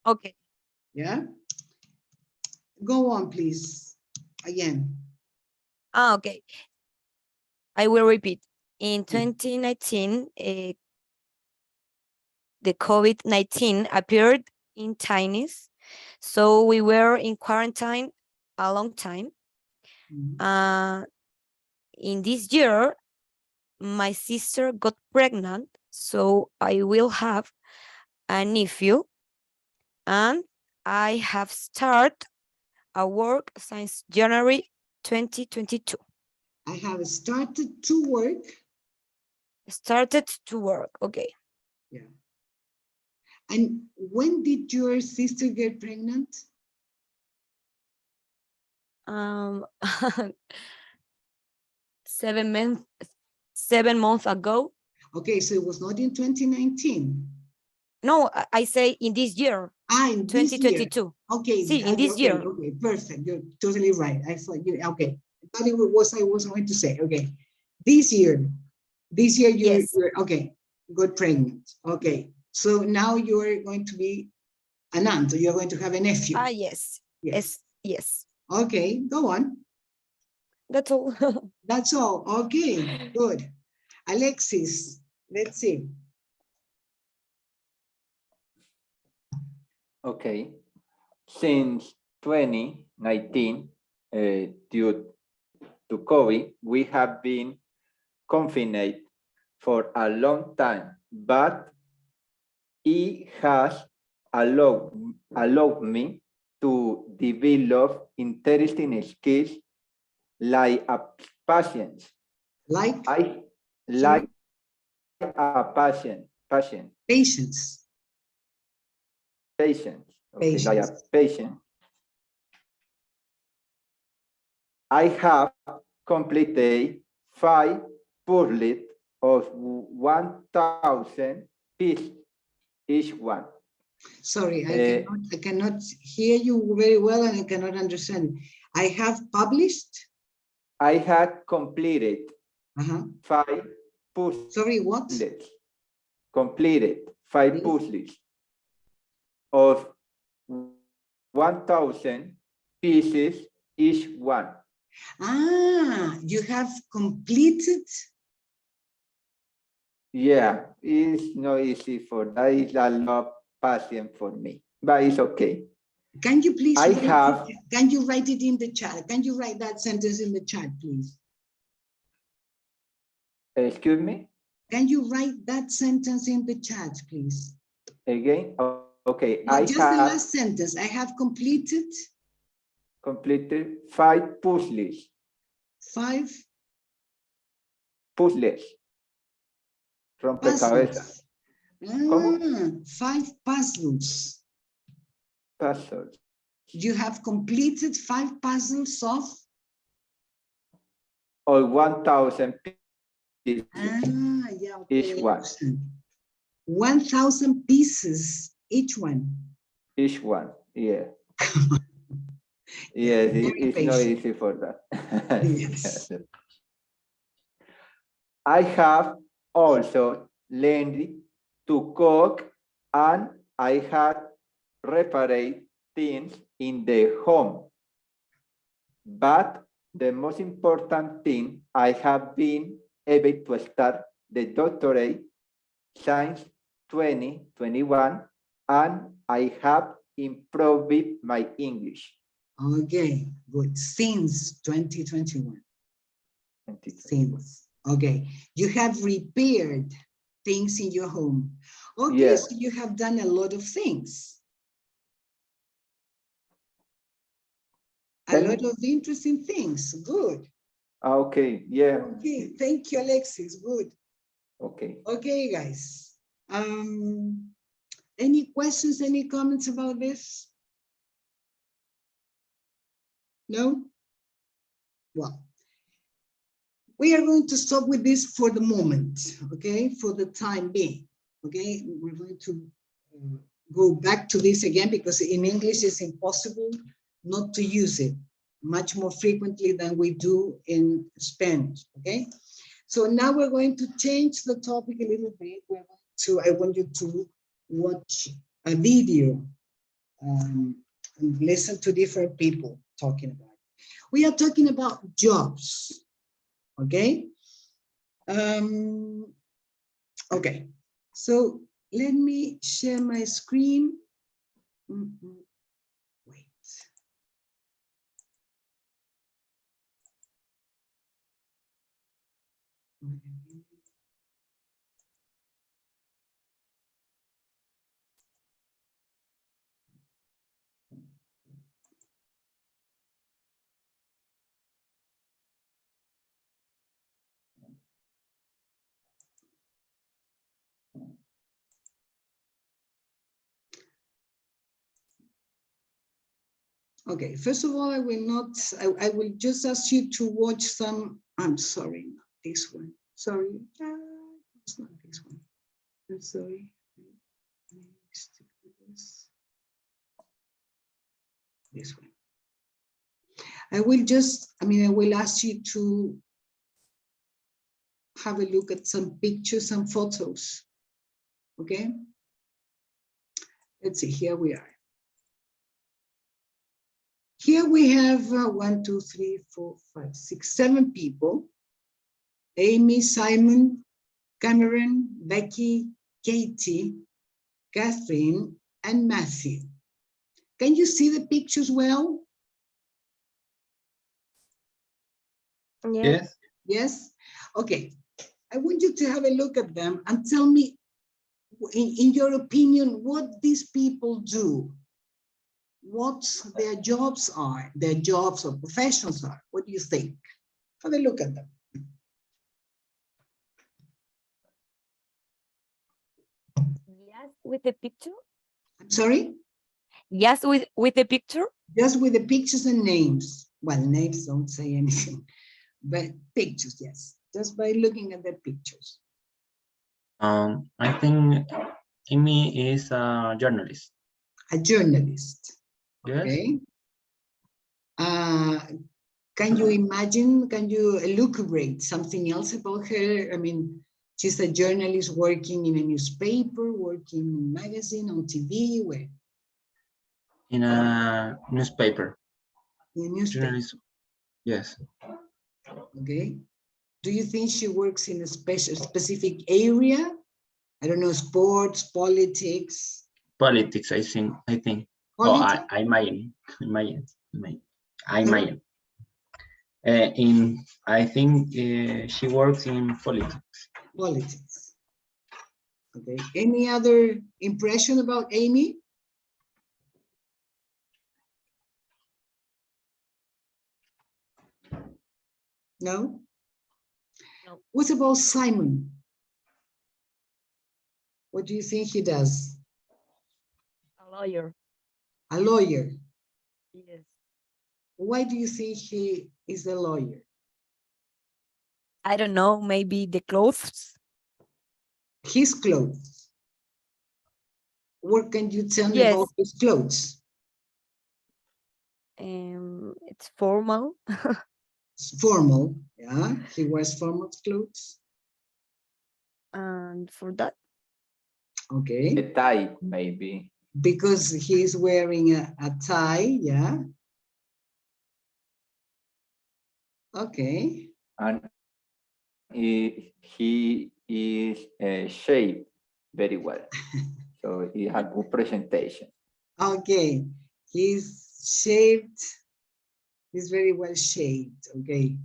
[SPEAKER 2] Okay.
[SPEAKER 1] Yeah. Go on, please. Again.
[SPEAKER 2] Okay. I will repeat. In 2019, the COVID-19 appeared in Chinese. So we were in quarantine a long time. In this year, my sister got pregnant. So I will have a nephew. And I have started a work since January 2022.
[SPEAKER 1] I have started to work.
[SPEAKER 2] Started to work, okay.
[SPEAKER 1] Yeah. And when did your sister get pregnant?
[SPEAKER 2] 7 months ago.
[SPEAKER 1] Okay, so it was not in 2019.
[SPEAKER 2] No, I say in this year.
[SPEAKER 1] In
[SPEAKER 2] 2022.
[SPEAKER 1] This year. Okay.
[SPEAKER 2] See, in this year.
[SPEAKER 1] Okay, perfect. You're totally right. I thought you, okay. I thought it was I was going to say, okay. This year you're okay, got pregnant. Okay. So now you're going to be an aunt, you're going to have a nephew.
[SPEAKER 2] Yes. Yes.
[SPEAKER 1] Okay, go on.
[SPEAKER 2] That's all.
[SPEAKER 1] That's all. Okay, good. Alexis, let's see.
[SPEAKER 5] Okay. Since 2019, due to COVID, we have been confined for a long time, but it has allowed me to develop interesting skills like a patience.
[SPEAKER 1] Like
[SPEAKER 5] I like a patience.
[SPEAKER 1] patience.
[SPEAKER 5] Patience. Okay, like a
[SPEAKER 1] Patience.
[SPEAKER 5] patient. I have completed 5 puzzles of 1,000 pieces each one.
[SPEAKER 1] Sorry, I cannot hear you very well and I cannot understand. I have published.
[SPEAKER 5] I had completed 5 puzzles.
[SPEAKER 1] Sorry, what?
[SPEAKER 5] Completed 5
[SPEAKER 1] Yes.
[SPEAKER 5] puzzles of 1,000 pieces each one.
[SPEAKER 1] Ah, you have completed.
[SPEAKER 5] Yeah, it's not easy for that. It's a lot of patience for me, but it's okay.
[SPEAKER 1] Can you please
[SPEAKER 5] can
[SPEAKER 1] you write it in the chat? Can you write that sentence in the chat, please?
[SPEAKER 5] Excuse me?
[SPEAKER 1] Can you write that sentence in the chat, please?
[SPEAKER 5] Again? Okay,
[SPEAKER 1] No,
[SPEAKER 5] I
[SPEAKER 1] just the
[SPEAKER 5] have
[SPEAKER 1] last sentence. I have completed
[SPEAKER 5] completed 5 puzzles.
[SPEAKER 1] 5
[SPEAKER 5] Puzzles. Rompecabezas.
[SPEAKER 1] puzzles. 5 puzzles.
[SPEAKER 5] Puzzles.
[SPEAKER 1] You have completed 5 puzzles of?
[SPEAKER 5] Or 1,000 pieces
[SPEAKER 1] Yeah, okay.
[SPEAKER 5] each one.
[SPEAKER 1] 1,000 pieces each one.
[SPEAKER 5] Each one, yeah. Yes, it's not easy for that.
[SPEAKER 1] Yes.
[SPEAKER 5] I have also learned to cook and I had repaired things in the home. But the most important thing, I have been able to start the doctorate since 2021 and I have improved my English.
[SPEAKER 1] Okay, good. Since 2021. Since. Okay. You have repaired things in your home. Okay,
[SPEAKER 5] yes.
[SPEAKER 1] so you have done a lot of things. A lot of interesting things. Good.
[SPEAKER 5] Okay, yeah.
[SPEAKER 1] Okay, thank you, Alexis. Good.
[SPEAKER 5] Okay.
[SPEAKER 1] Okay, guys. Any questions, any comments about this? No? Well, we are going to stop with this for the moment, okay? For the time being, okay? We're going to go back to this again because in English it's impossible not to use it much more frequently than we do in Spanish, okay? So now we're going to change the topic a little bit. I want you to watch a video and listen to different people talking about it. We are talking about jobs, okay? Okay, so let me share my screen. Wait. Okay, first of all, I will just ask you to watch some, I'm sorry, not this one. Sorry, it's not this one. I'm sorry. This one. I will ask you to have a look at some pictures, some photos, okay? Let's see, here we are. Here we have 1, 2, 3, 4, 5, 6, 7 people. Amy, Simon, Cameron, Becky, Katie, Catherine, and Matthew. Can you see the pictures well?
[SPEAKER 3] Yes.
[SPEAKER 4] Yes.
[SPEAKER 1] Yes? Okay. I want you to have a look at them and tell me, in your opinion, what these people do. What their jobs are, their jobs or professions are. What do you think? Have a look at them.
[SPEAKER 2] Yes, with the picture.
[SPEAKER 1] I'm sorry?
[SPEAKER 2] Yes, with the picture.
[SPEAKER 1] Just with the pictures and names. Well, names don't say anything, but pictures, yes. Just by looking at the pictures.
[SPEAKER 4] I think Amy is a journalist.
[SPEAKER 1] A journalist.
[SPEAKER 4] Yes.
[SPEAKER 1] Okay. Can you imagine, can you elucubrate something else about her? I mean, she's a journalist working in a newspaper, working in a magazine, on TV, where?
[SPEAKER 4] In a newspaper.
[SPEAKER 1] In a newspaper.
[SPEAKER 4] Journalist. Yes.
[SPEAKER 1] Okay. Do you think she works in a specific area? I don't know, sports, politics.
[SPEAKER 4] Politics, I think.
[SPEAKER 1] Politics?
[SPEAKER 4] Oh, I might. I think she works in politics.
[SPEAKER 1] Politics. Okay. Any other impression about Amy? No?
[SPEAKER 2] No.
[SPEAKER 1] What about Simon? What do you think he does?
[SPEAKER 2] A lawyer.
[SPEAKER 1] A lawyer.
[SPEAKER 2] Yes.
[SPEAKER 1] Why do you think he is a lawyer?
[SPEAKER 2] I don't know. Maybe the clothes.
[SPEAKER 1] His clothes. What can you tell me
[SPEAKER 2] Yes.
[SPEAKER 1] about his clothes?
[SPEAKER 2] It's formal.
[SPEAKER 1] It's formal. Yeah, he wears formal clothes.
[SPEAKER 2] And for that,
[SPEAKER 1] Okay.
[SPEAKER 5] The tie, maybe.
[SPEAKER 1] Because he's wearing a tie, yeah. Okay.
[SPEAKER 5] And he is shaped very well. So he has good presentation.
[SPEAKER 1] Okay. He's shaped. He's very well shaped. Okay.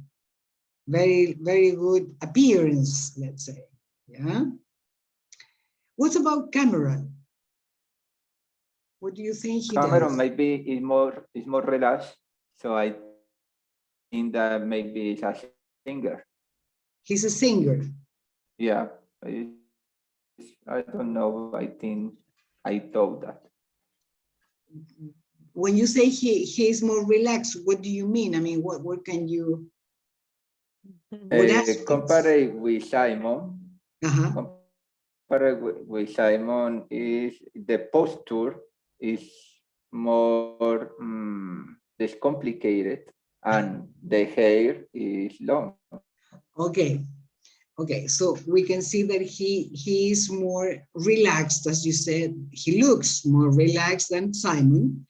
[SPEAKER 1] Very, very good appearance, let's say. Yeah. What about Cameron? What do you think he
[SPEAKER 5] Cameron
[SPEAKER 1] does?
[SPEAKER 5] maybe is more relaxed. So I think that maybe is a singer.
[SPEAKER 1] He's a singer.
[SPEAKER 5] Yeah. I don't know. I think I thought that.
[SPEAKER 1] When you say he's more relaxed, what do you mean? I mean, what can you, what aspects?
[SPEAKER 5] Compare with Simon.
[SPEAKER 1] Uh-huh.
[SPEAKER 5] Compare with Simon is the posture is more less complicated and the hair is long.
[SPEAKER 1] Okay. Okay, so we can see that he is more relaxed, as you said. He looks more relaxed than Simon.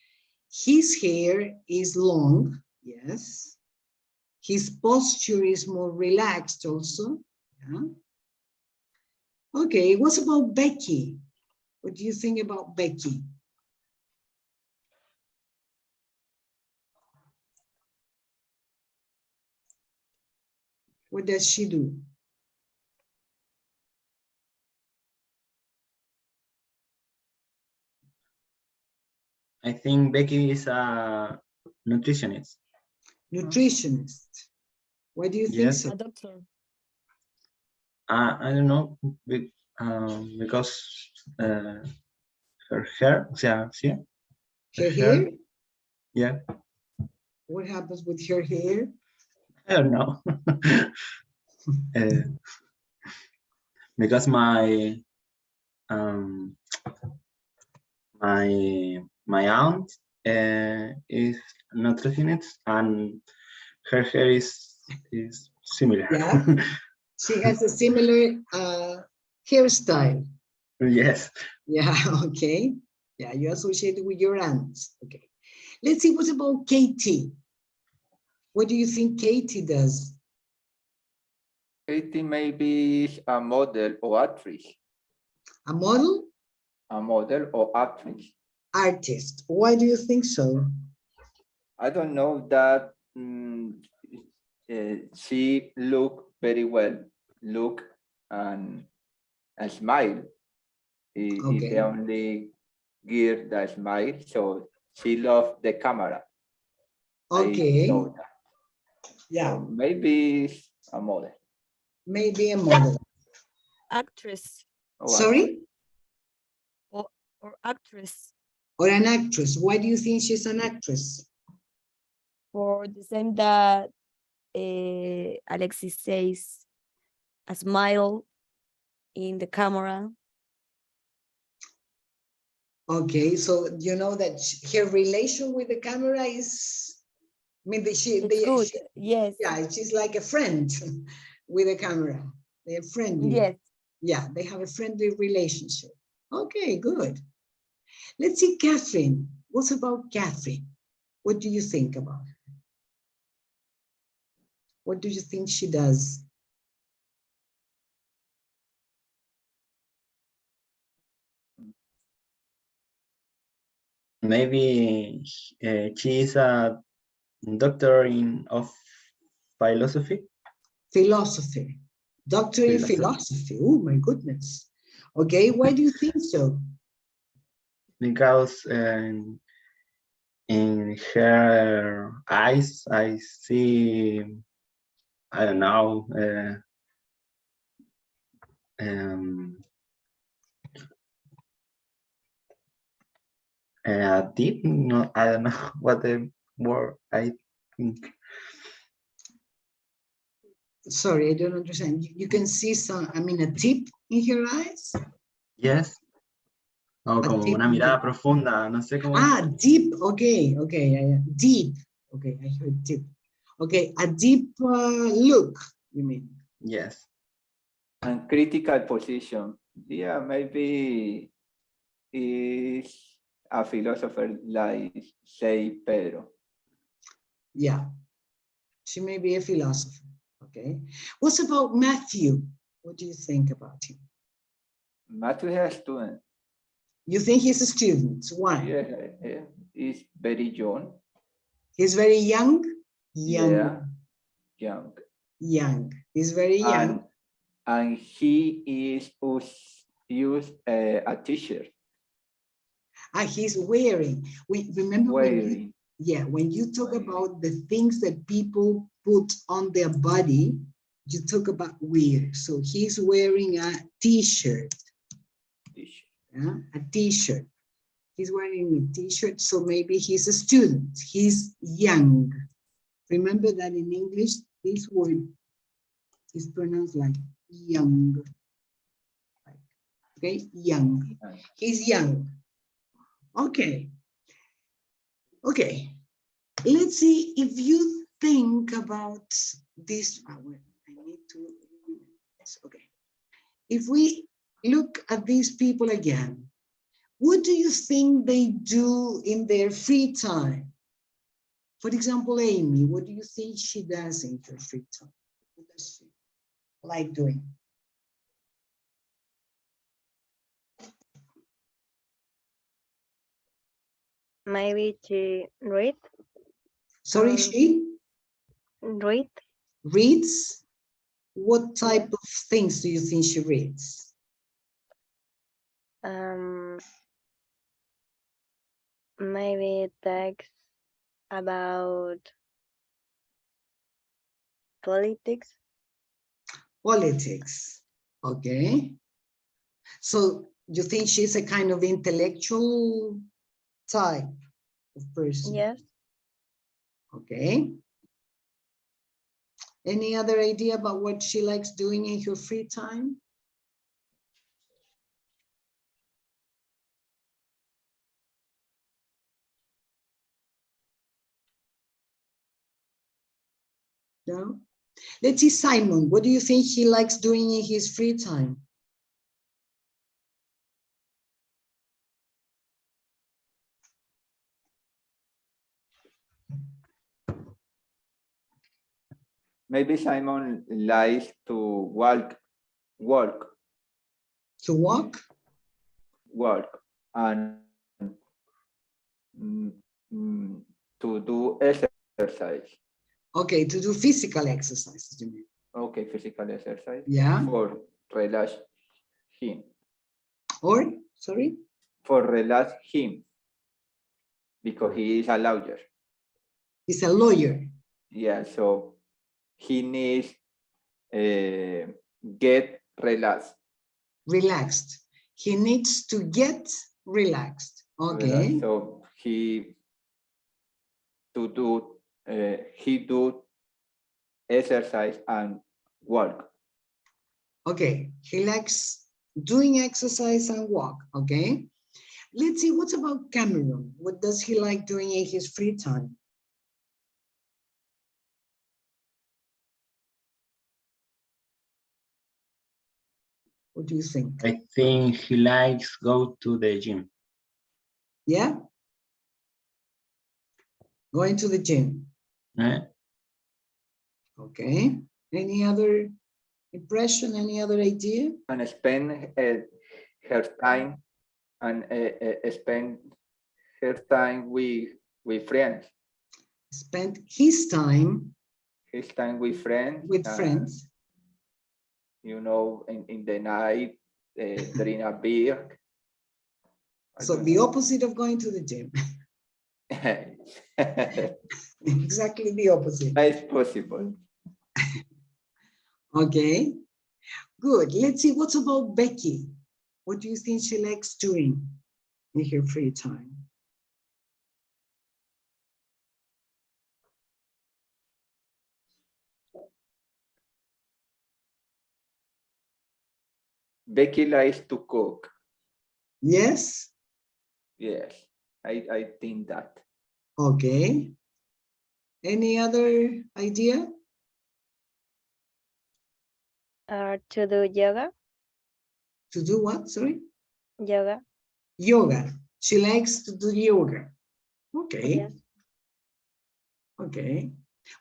[SPEAKER 1] His hair is long, yes. His posture is more relaxed also. Yeah. Okay, what about Becky? What do you think about Becky? What does she do?
[SPEAKER 4] I think Becky is a nutritionist.
[SPEAKER 1] Nutritionist. Why do you think
[SPEAKER 4] Yes.
[SPEAKER 1] so?
[SPEAKER 2] a doctor.
[SPEAKER 4] I don't know, because her hair, yeah,
[SPEAKER 1] Her hair?
[SPEAKER 4] yeah,
[SPEAKER 1] What happens with her hair?
[SPEAKER 4] I don't know. Because um, my aunt is nutritionist, and her hair is similar.
[SPEAKER 1] Yeah. She has a similar hairstyle.
[SPEAKER 4] Yes.
[SPEAKER 1] Yeah, okay. Yeah, you associate it with your aunt. Okay. Let's see, what about Katie? What do you think Katie does?
[SPEAKER 5] Katie maybe is a model or actress.
[SPEAKER 1] A model?
[SPEAKER 5] A model or actress.
[SPEAKER 1] Artist. Why do you think so?
[SPEAKER 5] I don't know that she look very well, look and smile. Is
[SPEAKER 1] Okay.
[SPEAKER 5] the only girl that smile, so she loved the camera.
[SPEAKER 1] Okay.
[SPEAKER 5] I know that.
[SPEAKER 1] Yeah,
[SPEAKER 5] So maybe it's a model.
[SPEAKER 1] maybe a model.
[SPEAKER 2] Actress
[SPEAKER 5] or
[SPEAKER 1] Sorry?
[SPEAKER 2] or actress
[SPEAKER 1] Or an actress. Why do you think she's an actress?
[SPEAKER 2] for the same that Alexis says, a smile in the camera.
[SPEAKER 1] Okay, so you know that her relation with the camera is, I mean,
[SPEAKER 2] It's good. Yes.
[SPEAKER 1] yeah, she's like a friend with a camera. They're friendly.
[SPEAKER 2] Yes.
[SPEAKER 1] Yeah, they have a friendly relationship. Okay, good. Let's see, Catherine. What about Catherine? What do you think about her? What do you think she does?
[SPEAKER 4] Maybe she is a doctor of philosophy.
[SPEAKER 1] Philosophy. Doctor in philosophy. Oh, my goodness. Okay, why do you think so?
[SPEAKER 4] Because in her eyes, I see, I don't know, deep, no, I don't know what the word I think.
[SPEAKER 1] Sorry, I don't understand. You can see some, I mean, a tip in her eyes?
[SPEAKER 4] Yes. O
[SPEAKER 1] A
[SPEAKER 4] como
[SPEAKER 1] tip
[SPEAKER 4] una
[SPEAKER 1] in
[SPEAKER 4] mirada
[SPEAKER 1] her-
[SPEAKER 4] profunda, no sé cómo.
[SPEAKER 1] Ah, deep. Okay, okay, yeah. Deep. Okay, I heard deep. Okay, a deep look, you mean?
[SPEAKER 4] Yes.
[SPEAKER 5] and critical position. Yeah, maybe is a philosopher like say Pedro.
[SPEAKER 1] Yeah, she may be a philosopher. Okay. What's about Matthew? What do you think about him?
[SPEAKER 5] Matthew is a student.
[SPEAKER 1] You think he's a student? Why?
[SPEAKER 5] Yeah, he's very young.
[SPEAKER 1] He's very young? Young.
[SPEAKER 5] Yeah, young.
[SPEAKER 1] Young. He's very young.
[SPEAKER 5] And he is use a t-shirt.
[SPEAKER 1] He's wearing. We remember when you,
[SPEAKER 5] Wearing.
[SPEAKER 1] yeah, when you talk
[SPEAKER 5] Wearing.
[SPEAKER 1] about the things that people put on their body, you talk about wear. So he's wearing a t-shirt.
[SPEAKER 5] T-shirt.
[SPEAKER 1] Yeah? A t-shirt. He's wearing a t-shirt, so maybe he's a student. He's young. Remember that in English, this word is pronounced like young. Okay, young. He's young. Okay. Okay. Let's see if you think about this. I need to. Okay. If we look at these people again, what do you think they do in their free time? For example, Amy, what do you think she does in her free time? What does she like doing?
[SPEAKER 3] Maybe she read.
[SPEAKER 1] Sorry, she
[SPEAKER 3] Read.
[SPEAKER 1] reads. What type of things do you think she reads?
[SPEAKER 3] Maybe text about politics.
[SPEAKER 1] Politics. Okay. So you think she's a kind of intellectual type of person?
[SPEAKER 3] Yes.
[SPEAKER 1] Okay. Any other idea about what she likes doing in her free time? No? Let's see, Simon, what do you think he likes doing in his free time?
[SPEAKER 5] Maybe Simon likes to walk,
[SPEAKER 1] To walk?
[SPEAKER 5] and mm, to do exercise.
[SPEAKER 1] Okay, to do physical exercises, you mean?
[SPEAKER 5] Okay, physical exercise.
[SPEAKER 1] Yeah.
[SPEAKER 5] For relax him.
[SPEAKER 1] Or, sorry?
[SPEAKER 5] For relax him. Because he is a lawyer.
[SPEAKER 1] He's a lawyer.
[SPEAKER 5] Yeah, so he needs get relaxed.
[SPEAKER 1] Relaxed. He needs to get relaxed. Okay.
[SPEAKER 5] So he do exercise and work.
[SPEAKER 1] Okay. He likes doing exercise and walk. Okay. Let's see, what's about Cameron? What does he like doing in his free time? What do you think?
[SPEAKER 4] I think he likes go to the gym.
[SPEAKER 1] Yeah? Going to the gym.
[SPEAKER 4] Eh?
[SPEAKER 1] Okay. Any other impression? Any other idea?
[SPEAKER 5] And spend her time and spend her time with friends.
[SPEAKER 1] Spend his time
[SPEAKER 5] His time with friends.
[SPEAKER 1] with friends.
[SPEAKER 5] You know, in the night, drink a beer.
[SPEAKER 1] So the opposite of going to the gym. Exactly the opposite.
[SPEAKER 5] It's possible.
[SPEAKER 1] Okay. Good. Let's see, what's about Becky? What do you think she likes doing in her free time?
[SPEAKER 5] Becky likes to cook.
[SPEAKER 1] Yes?
[SPEAKER 5] Yes, I think that.
[SPEAKER 1] Okay. Any other idea?
[SPEAKER 3] To do yoga.
[SPEAKER 1] To do what? Sorry?
[SPEAKER 3] Yoga.
[SPEAKER 1] Yoga. She likes to do yoga. Okay.
[SPEAKER 3] Yes.
[SPEAKER 1] Okay.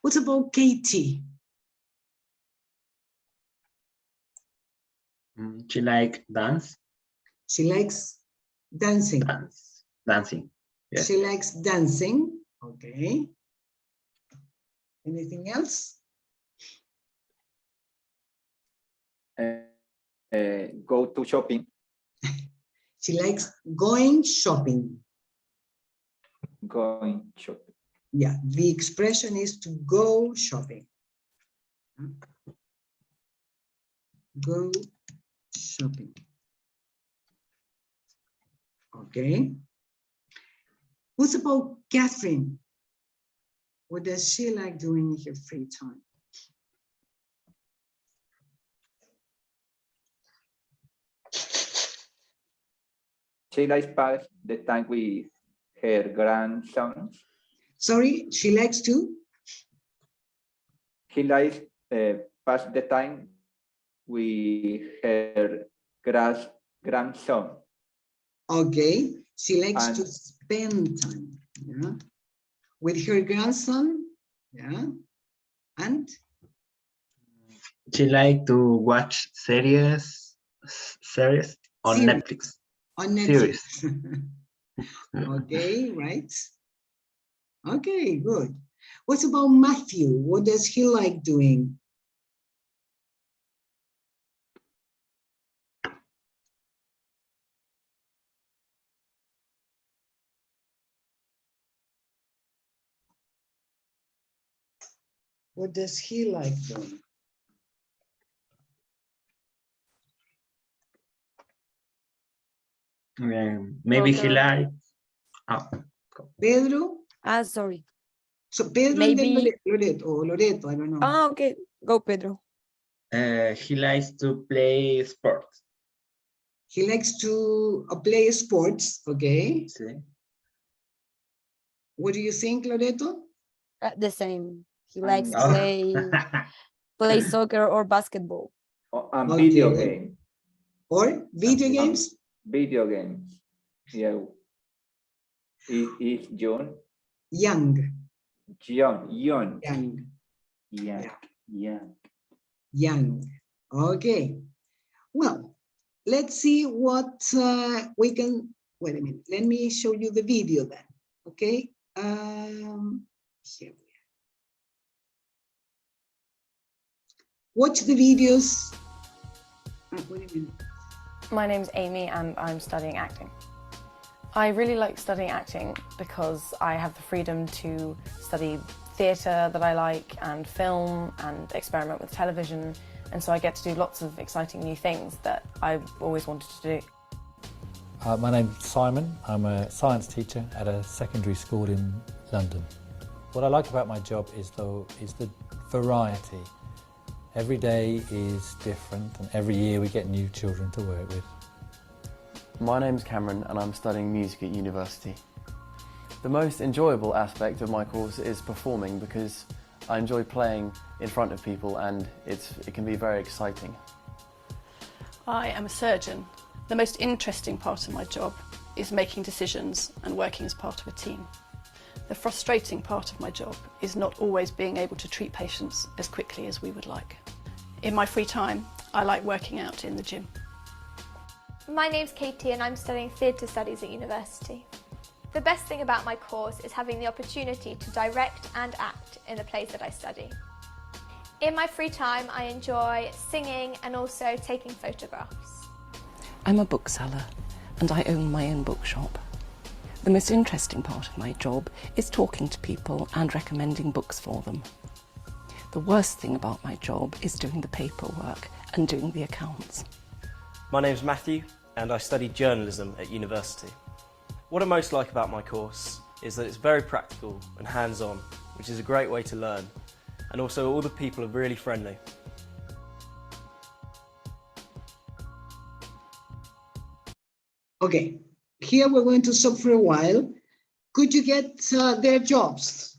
[SPEAKER 1] What about Katie?
[SPEAKER 4] She like dance.
[SPEAKER 1] She likes dancing.
[SPEAKER 4] Dancing. Yes.
[SPEAKER 1] She likes dancing. Okay. Anything else?
[SPEAKER 5] Go to shopping.
[SPEAKER 1] She likes going shopping.
[SPEAKER 5] Going shopping.
[SPEAKER 1] Yeah, the expression is to go shopping. Go shopping. Okay. What's about Catherine? What does she like doing in her free time?
[SPEAKER 5] She likes pass the time with her grandsons.
[SPEAKER 1] Sorry, she likes to?
[SPEAKER 5] He likes pass the time with her grandson.
[SPEAKER 1] Okay, she likes
[SPEAKER 5] And
[SPEAKER 1] to spend time, yeah, with her grandson, yeah, and
[SPEAKER 4] She like to watch series on
[SPEAKER 1] Series.
[SPEAKER 4] Netflix.
[SPEAKER 1] on
[SPEAKER 4] Series.
[SPEAKER 1] Netflix. Okay, right. Okay, good. What about Matthew? What does he like doing? What does he like doing?
[SPEAKER 4] Maybe he
[SPEAKER 2] Soccer.
[SPEAKER 4] like. Oh,
[SPEAKER 1] Pedro?
[SPEAKER 2] Sorry.
[SPEAKER 1] So Pedro and then
[SPEAKER 2] Maybe.
[SPEAKER 1] Loreto, I don't know.
[SPEAKER 2] Ah, okay. Go, Pedro.
[SPEAKER 4] he likes to play sports.
[SPEAKER 1] He likes to play sports, okay?
[SPEAKER 4] See?
[SPEAKER 1] What do you think, Loreto?
[SPEAKER 2] The same. He likes to
[SPEAKER 4] Oh.
[SPEAKER 2] play soccer or basketball.
[SPEAKER 5] and
[SPEAKER 1] Okay.
[SPEAKER 5] video game.
[SPEAKER 1] Or video games?
[SPEAKER 5] Video games. Yeah. Is John?
[SPEAKER 1] Young.
[SPEAKER 5] Young.
[SPEAKER 1] Young.
[SPEAKER 5] Yeah. Yeah.
[SPEAKER 1] Young. Okay. Well, let's see what we can, wait a minute. Let me show you the video then, okay? Here we are. watch the videos. Wait a minute.
[SPEAKER 7] My name's Amy and I'm studying acting. I really like studying acting because I have the freedom to study theatre that I like and film and experiment with television, and so I get to do lots of exciting new things that I've always wanted to do.
[SPEAKER 8] My name's Simon. I'm a science teacher at a secondary school in London. What I like about my job is the variety. Every day is different and every year we get new children to work with.
[SPEAKER 9] My name's Cameron and I'm studying music at university. The most enjoyable aspect of my course is performing because I enjoy playing in front of people and it can be very exciting.
[SPEAKER 10] I am a surgeon. The most interesting part of my job is making decisions and working as part of a team. The frustrating part of my job is not always being able to treat patients as quickly as we would like. In my free time, I like working out in the gym.
[SPEAKER 11] My name's Katie and I'm studying theatre studies at university. The best thing about my course is having the opportunity to direct and act in the plays that I study. In my free time, I enjoy singing and also taking photographs.
[SPEAKER 12] I'm a bookseller and I own my own bookshop. The most interesting part of my job is talking to people and recommending books for them. The worst thing about my job is doing the paperwork and doing the accounts.
[SPEAKER 13] My name's Matthew and I study journalism at university. What I most like about my course is that it's very practical and hands-on, which is a great way to learn, and also all the people are really friendly.
[SPEAKER 1] Okay, here we're going to stop for a while. Could you get their jobs?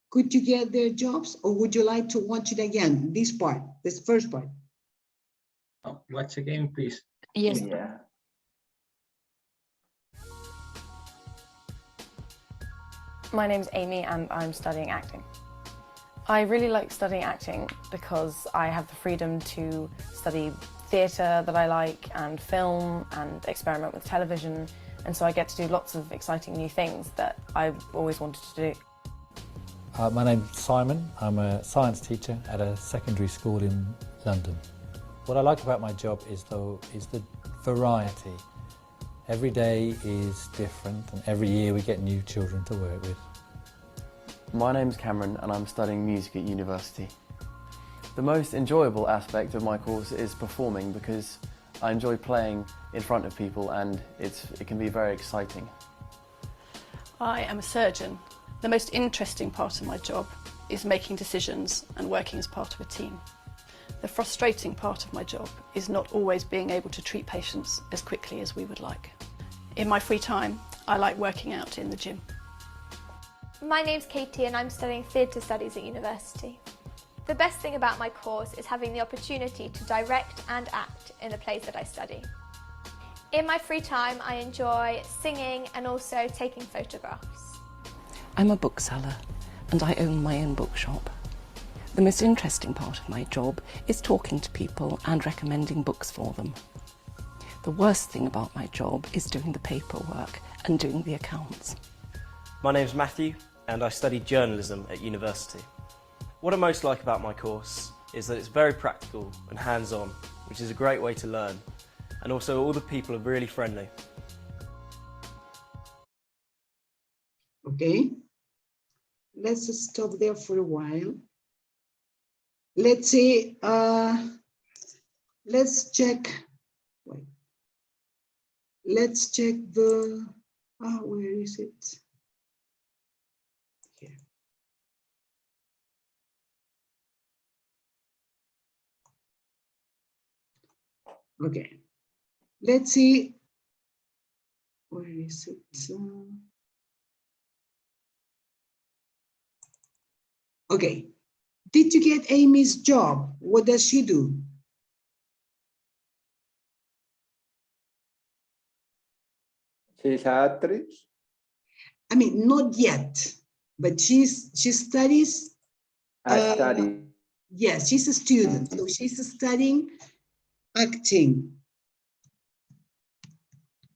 [SPEAKER 1] Could you get their jobs, or would you like to watch it again? This part, this first part.
[SPEAKER 4] Oh, watch again, please.
[SPEAKER 2] Yes.
[SPEAKER 5] Yeah.
[SPEAKER 7] My name's Amy and I'm studying acting. I really like studying acting because I have the freedom to study theatre that I like and film and experiment with television, and so I get to do lots of exciting new things that I've always wanted to do.
[SPEAKER 8] My name's Simon. I'm a science teacher at a secondary school in London. What I like about my job is the variety. Every day is different and every year we get new children to work with.
[SPEAKER 9] My name's Cameron and I'm studying music at university. The most enjoyable aspect of my course is performing because I enjoy playing in front of people and it can be very exciting.
[SPEAKER 10] I am a surgeon. The most interesting part of my job is making decisions and working as part of a team. The frustrating part of my job is not always being able to treat patients as quickly as we would like. In my free time, I like working out in the gym.
[SPEAKER 11] My name's Katie and I'm studying theatre studies at university. The best thing about my course is having the opportunity to direct and act in the plays that I study. In my free time, I enjoy singing and also taking photographs.
[SPEAKER 12] I'm a bookseller and I own my own bookshop. The most interesting part of my job is talking to people and recommending books for them. The worst thing about my job is doing the paperwork and doing the accounts.
[SPEAKER 13] My name's Matthew and I study journalism at university. What I most like about my course is that it's very practical and hands-on, which is a great way to learn, and also all the people are really friendly.
[SPEAKER 1] Okay, let's stop there for a while. Let's see, let's check, wait. Let's check the, where is it? Here. Okay, let's see, where is it? Okay, did you get Amy's job? What does she do?
[SPEAKER 5] She's an actress?
[SPEAKER 1] I mean, not yet, but she studies.
[SPEAKER 5] Study.
[SPEAKER 1] Yes, she's a student, so she's studying acting.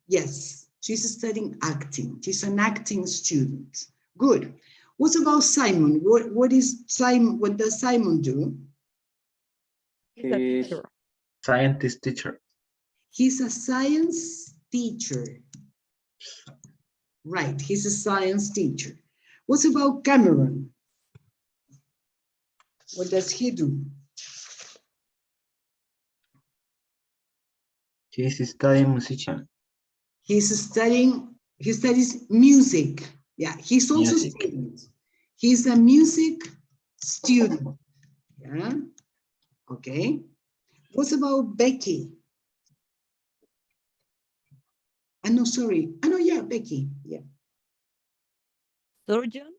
[SPEAKER 1] Yes, she's studying acting. She's an acting student. Good. What about Simon? What does Simon do?
[SPEAKER 2] He's a
[SPEAKER 5] He's
[SPEAKER 2] teacher.
[SPEAKER 4] Scientist teacher.
[SPEAKER 1] He's a science teacher. Right, he's a science teacher. What about Cameron? What does he do?
[SPEAKER 4] He's a studying musician.
[SPEAKER 1] He studies music. Yeah, he's also
[SPEAKER 4] Music.
[SPEAKER 1] student. He's a music student. Yeah, okay. What about Becky? No, sorry. No, yeah, Becky. Yeah.
[SPEAKER 2] Surgeon?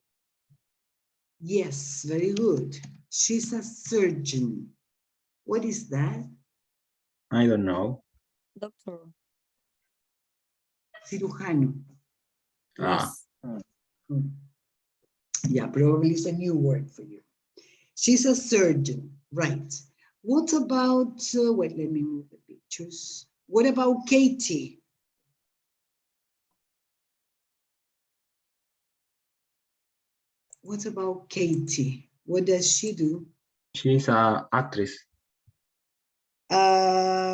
[SPEAKER 1] Yes, very good. She's a surgeon. What is that?
[SPEAKER 4] I don't know.
[SPEAKER 2] Doctor.
[SPEAKER 1] Cirujano.
[SPEAKER 2] Yes.
[SPEAKER 1] Yeah, probably it's a new word for you. She's a surgeon, right? What about, wait, let me move the pictures. What about Katie? What about Katie? What does she do?
[SPEAKER 4] She's an actress.
[SPEAKER 5] No,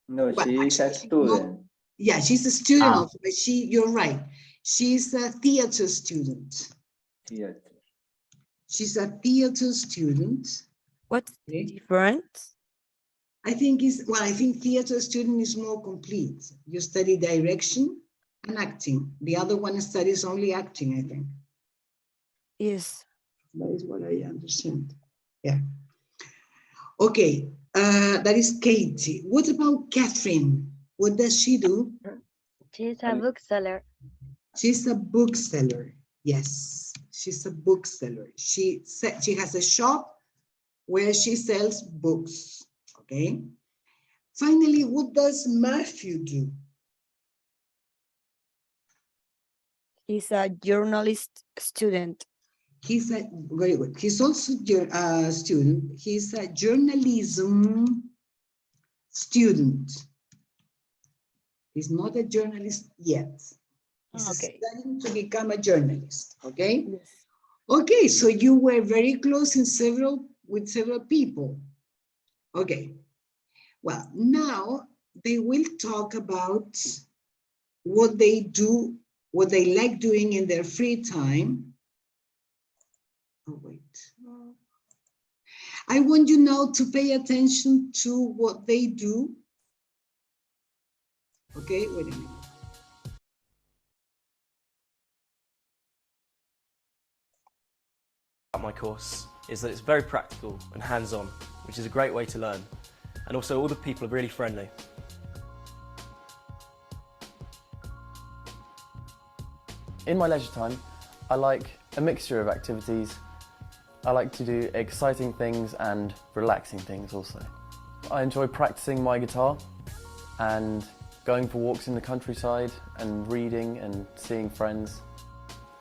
[SPEAKER 1] well,
[SPEAKER 5] she's a
[SPEAKER 1] actually,
[SPEAKER 5] student.
[SPEAKER 1] Yeah, she's a student also, but you're right. She's a theater student.
[SPEAKER 5] Theater.
[SPEAKER 1] She's a theater student.
[SPEAKER 2] What's
[SPEAKER 1] Okay.
[SPEAKER 2] different?
[SPEAKER 1] I think theater student is more complete. You study direction and acting. The other one studies only acting, I think.
[SPEAKER 2] Yes.
[SPEAKER 1] That is what I understand. Yeah. Okay, that is Katie. What about Catherine? What does she do?
[SPEAKER 3] She's a bookseller.
[SPEAKER 1] She's a bookseller. Yes, she's a bookseller. She has a shop where she sells books. Okay. Finally, what does Matthew do?
[SPEAKER 2] He's a journalist student.
[SPEAKER 1] He's a very good. He's also a student. He's a journalism student. He's not a journalist yet. He's studying to become a journalist. Okay.
[SPEAKER 2] Yes.
[SPEAKER 1] Okay, so you were very close with several people. Okay. Well, now they will talk about what they do, what they like doing in their free time. Oh, wait. I want you now to pay attention to what they do. Okay, wait a minute.
[SPEAKER 13] About my course is that it's very practical and hands-on, which is a great way to learn. And also all the people are really friendly.
[SPEAKER 9] In my leisure time, I like a mixture of activities. I like to do exciting things and relaxing things also. I enjoy practicing my guitar and going for walks in the countryside and reading and seeing friends.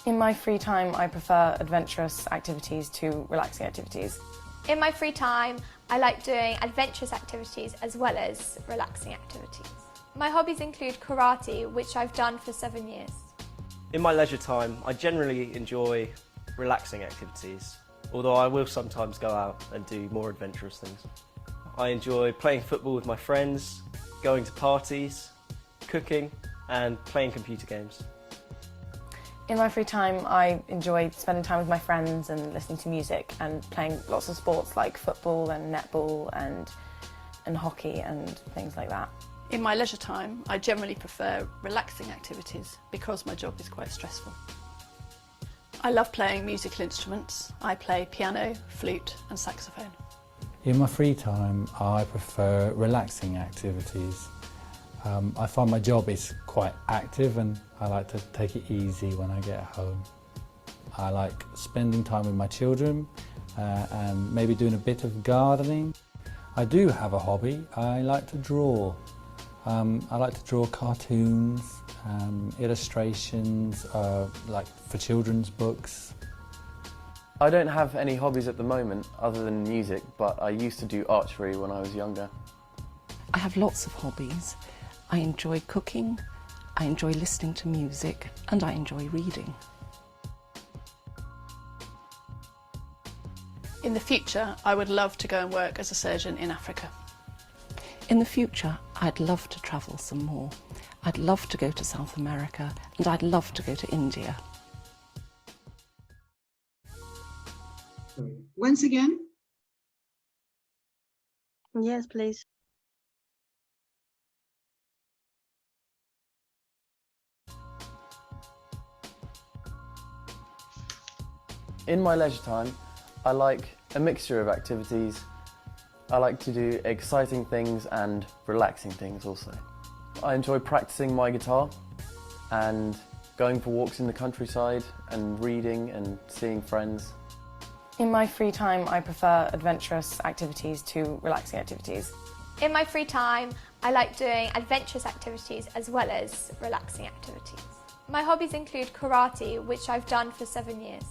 [SPEAKER 7] In my free time, I prefer adventurous activities to relaxing activities.
[SPEAKER 11] In my free time, I like doing adventurous activities as well as relaxing activities. My hobbies include karate, which I've done for 7 years.
[SPEAKER 13] In my leisure time, I generally enjoy relaxing activities, although I will sometimes go out and do more adventurous things. I enjoy playing football with my friends, going to parties, cooking, and playing computer games.
[SPEAKER 7] In my free time, I enjoy spending time with my friends and listening to music and playing lots of sports like football and netball and hockey and things like that.
[SPEAKER 10] In my leisure time, I generally prefer relaxing activities because my job is quite stressful. I love playing musical instruments. I play piano, flute and saxophone.
[SPEAKER 8] In my free time, I prefer relaxing activities. I find my job is quite active and I like to take it easy when I get home. I like spending time with my children and maybe doing a bit of gardening. I do have a hobby. I like to draw. I like to draw cartoons, illustrations, like for children's books.
[SPEAKER 9] I don't have any hobbies at the moment other than music, but I used to do archery when I was younger.
[SPEAKER 12] I have lots of hobbies. I enjoy cooking, I enjoy listening to music, and I enjoy reading.
[SPEAKER 10] In the future, I would love to go and work as a surgeon in Africa.
[SPEAKER 12] In the future, I'd love to travel some more. I'd love to go to South America, and I'd love to go to India.
[SPEAKER 1] Once again?
[SPEAKER 3] Yes, please.
[SPEAKER 9] In my leisure time, I like a mixture of activities. I like to do exciting things and relaxing things also. I enjoy practicing my guitar and going for walks in the countryside and reading and seeing friends.
[SPEAKER 7] In my free time, I prefer adventurous activities to relaxing activities.
[SPEAKER 11] In my free time, I like doing adventurous activities as well as relaxing activities. My hobbies include karate, which I've done for 7 years.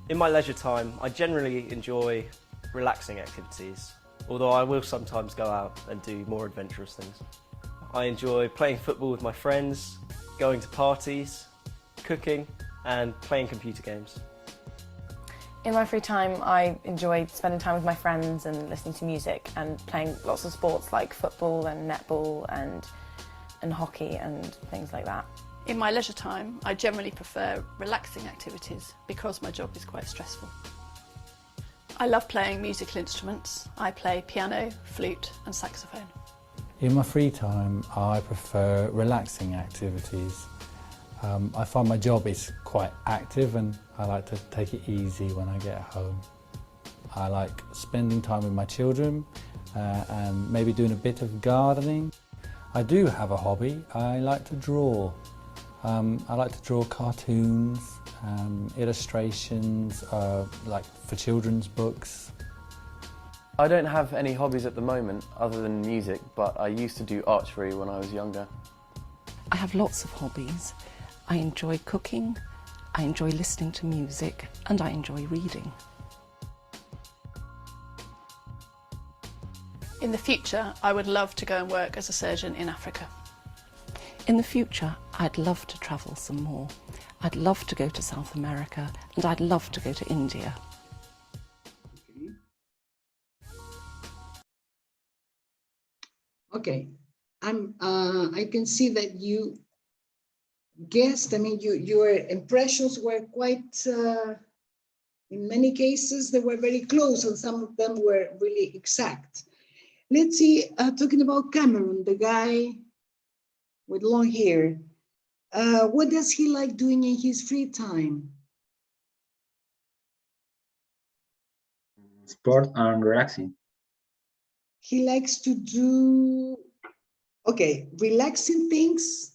[SPEAKER 13] In my leisure time, I generally enjoy relaxing activities, although I will sometimes go out and do more adventurous things. I enjoy playing football with my friends, going to parties, cooking, and playing computer games.
[SPEAKER 7] In my free time, I enjoy spending time with my friends and listening to music and playing lots of sports like football and netball and hockey and things like that.
[SPEAKER 10] In my leisure time, I generally prefer relaxing activities because my job is quite stressful. I love playing musical instruments. I play piano, flute and saxophone.
[SPEAKER 8] In my free time, I prefer relaxing activities. I find my job is quite active and I like to take it easy when I get home. I like spending time with my children and maybe doing a bit of gardening. I do have a hobby. I like to draw. I like to draw cartoons, illustrations, like for children's books.
[SPEAKER 9] I don't have any hobbies at the moment other than music, but I used to do archery when I was younger.
[SPEAKER 12] I have lots of hobbies. I enjoy cooking, I enjoy listening to music, and I enjoy reading.
[SPEAKER 10] In the future, I would love to go and work as a surgeon in Africa.
[SPEAKER 12] In the future, I'd love to travel some more. I'd love to go to South America, and I'd love to go to India.
[SPEAKER 1] Okay, I can see that you guessed. I mean, your impressions were quite, in many cases, they were very close, and some of them were really exact. Let's see, talking about Cameron, the guy with long hair. What does he like doing in his free time?
[SPEAKER 4] Sport and relaxing.
[SPEAKER 1] He likes to do, okay, relaxing things.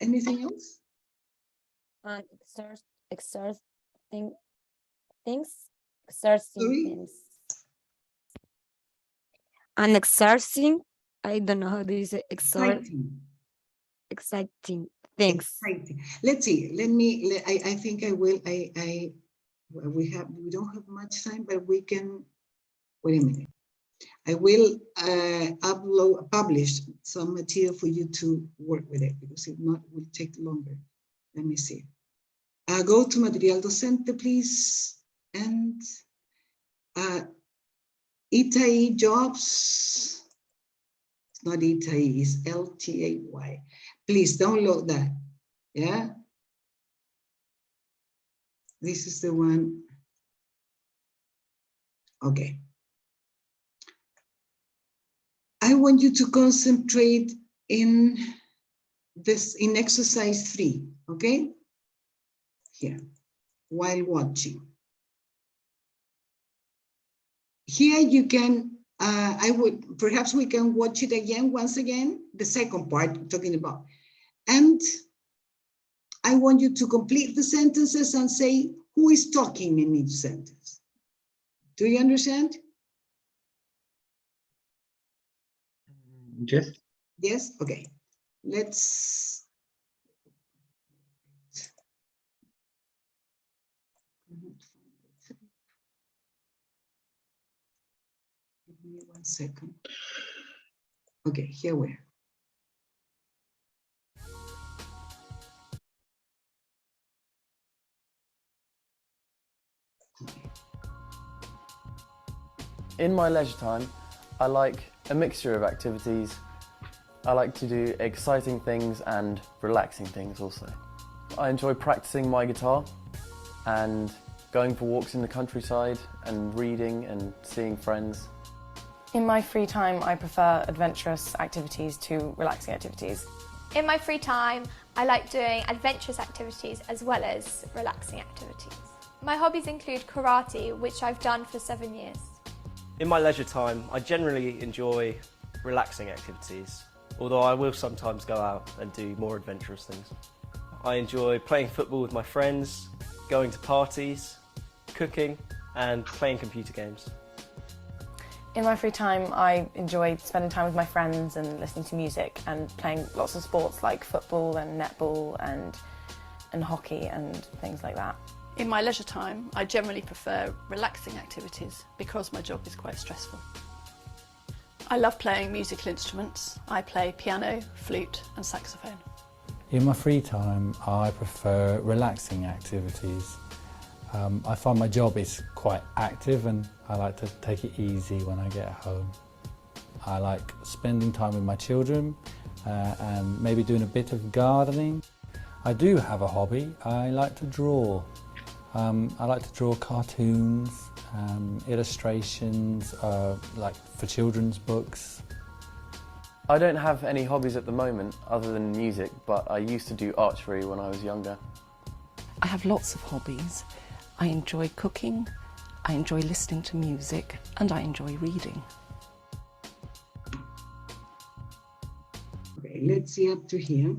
[SPEAKER 1] Anything else?
[SPEAKER 2] Exerting things. And exerting, I don't know how do you say exciting things.
[SPEAKER 1] Exciting. Let's see. I think I will. We don't have much time, but we can. Wait a minute. I will publish some material for you to work with it, because if not, it will take longer. Let me see. Go to Material Docente, please. And ITAI jobs. It's not ITAI, it's LTAY. Please download that. Yeah. This is the one. Okay. I want you to concentrate in this, in exercise 3, okay? Here, while watching. Here you can, perhaps we can watch it again, once again, the second part I'm talking about. And I want you to complete the sentences and say who is talking in each sentence. Do you understand?
[SPEAKER 4] Yes.
[SPEAKER 1] Yes, okay. Let's. Give me 1 second. Okay, here we are.
[SPEAKER 9] In my leisure time, I like a mixture of activities. I like to do exciting things and relaxing things also. I enjoy practicing my guitar and going for walks in the countryside and reading and seeing friends.
[SPEAKER 7] In my free time, I prefer adventurous activities to relaxing activities.
[SPEAKER 11] In my free time, I like doing adventurous activities as well as relaxing activities. My hobbies include karate, which I've done for 7 years.
[SPEAKER 13] In my leisure time, I generally enjoy relaxing activities, although I will sometimes go out and do more adventurous things. I enjoy playing football with my friends, going to parties, cooking, and playing computer games.
[SPEAKER 7] In my free time, I enjoy spending time with my friends and listening to music and playing lots of sports like football and netball and hockey and things like that.
[SPEAKER 10] In my leisure time, I generally prefer relaxing activities because my job is quite stressful. I love playing musical instruments. I play piano, flute and saxophone.
[SPEAKER 8] In my free time, I prefer relaxing activities. I find my job is quite active and I like to take it easy when I get home. I like spending time with my children and maybe doing a bit of gardening. I do have a hobby. I like to draw. I like to draw cartoons, illustrations, like for children's books.
[SPEAKER 9] I don't have any hobbies at the moment other than music, but I used to do archery when I was younger.
[SPEAKER 12] I have lots of hobbies. I enjoy cooking, I enjoy listening to music, and I enjoy reading.
[SPEAKER 1] Okay, let's see up to here.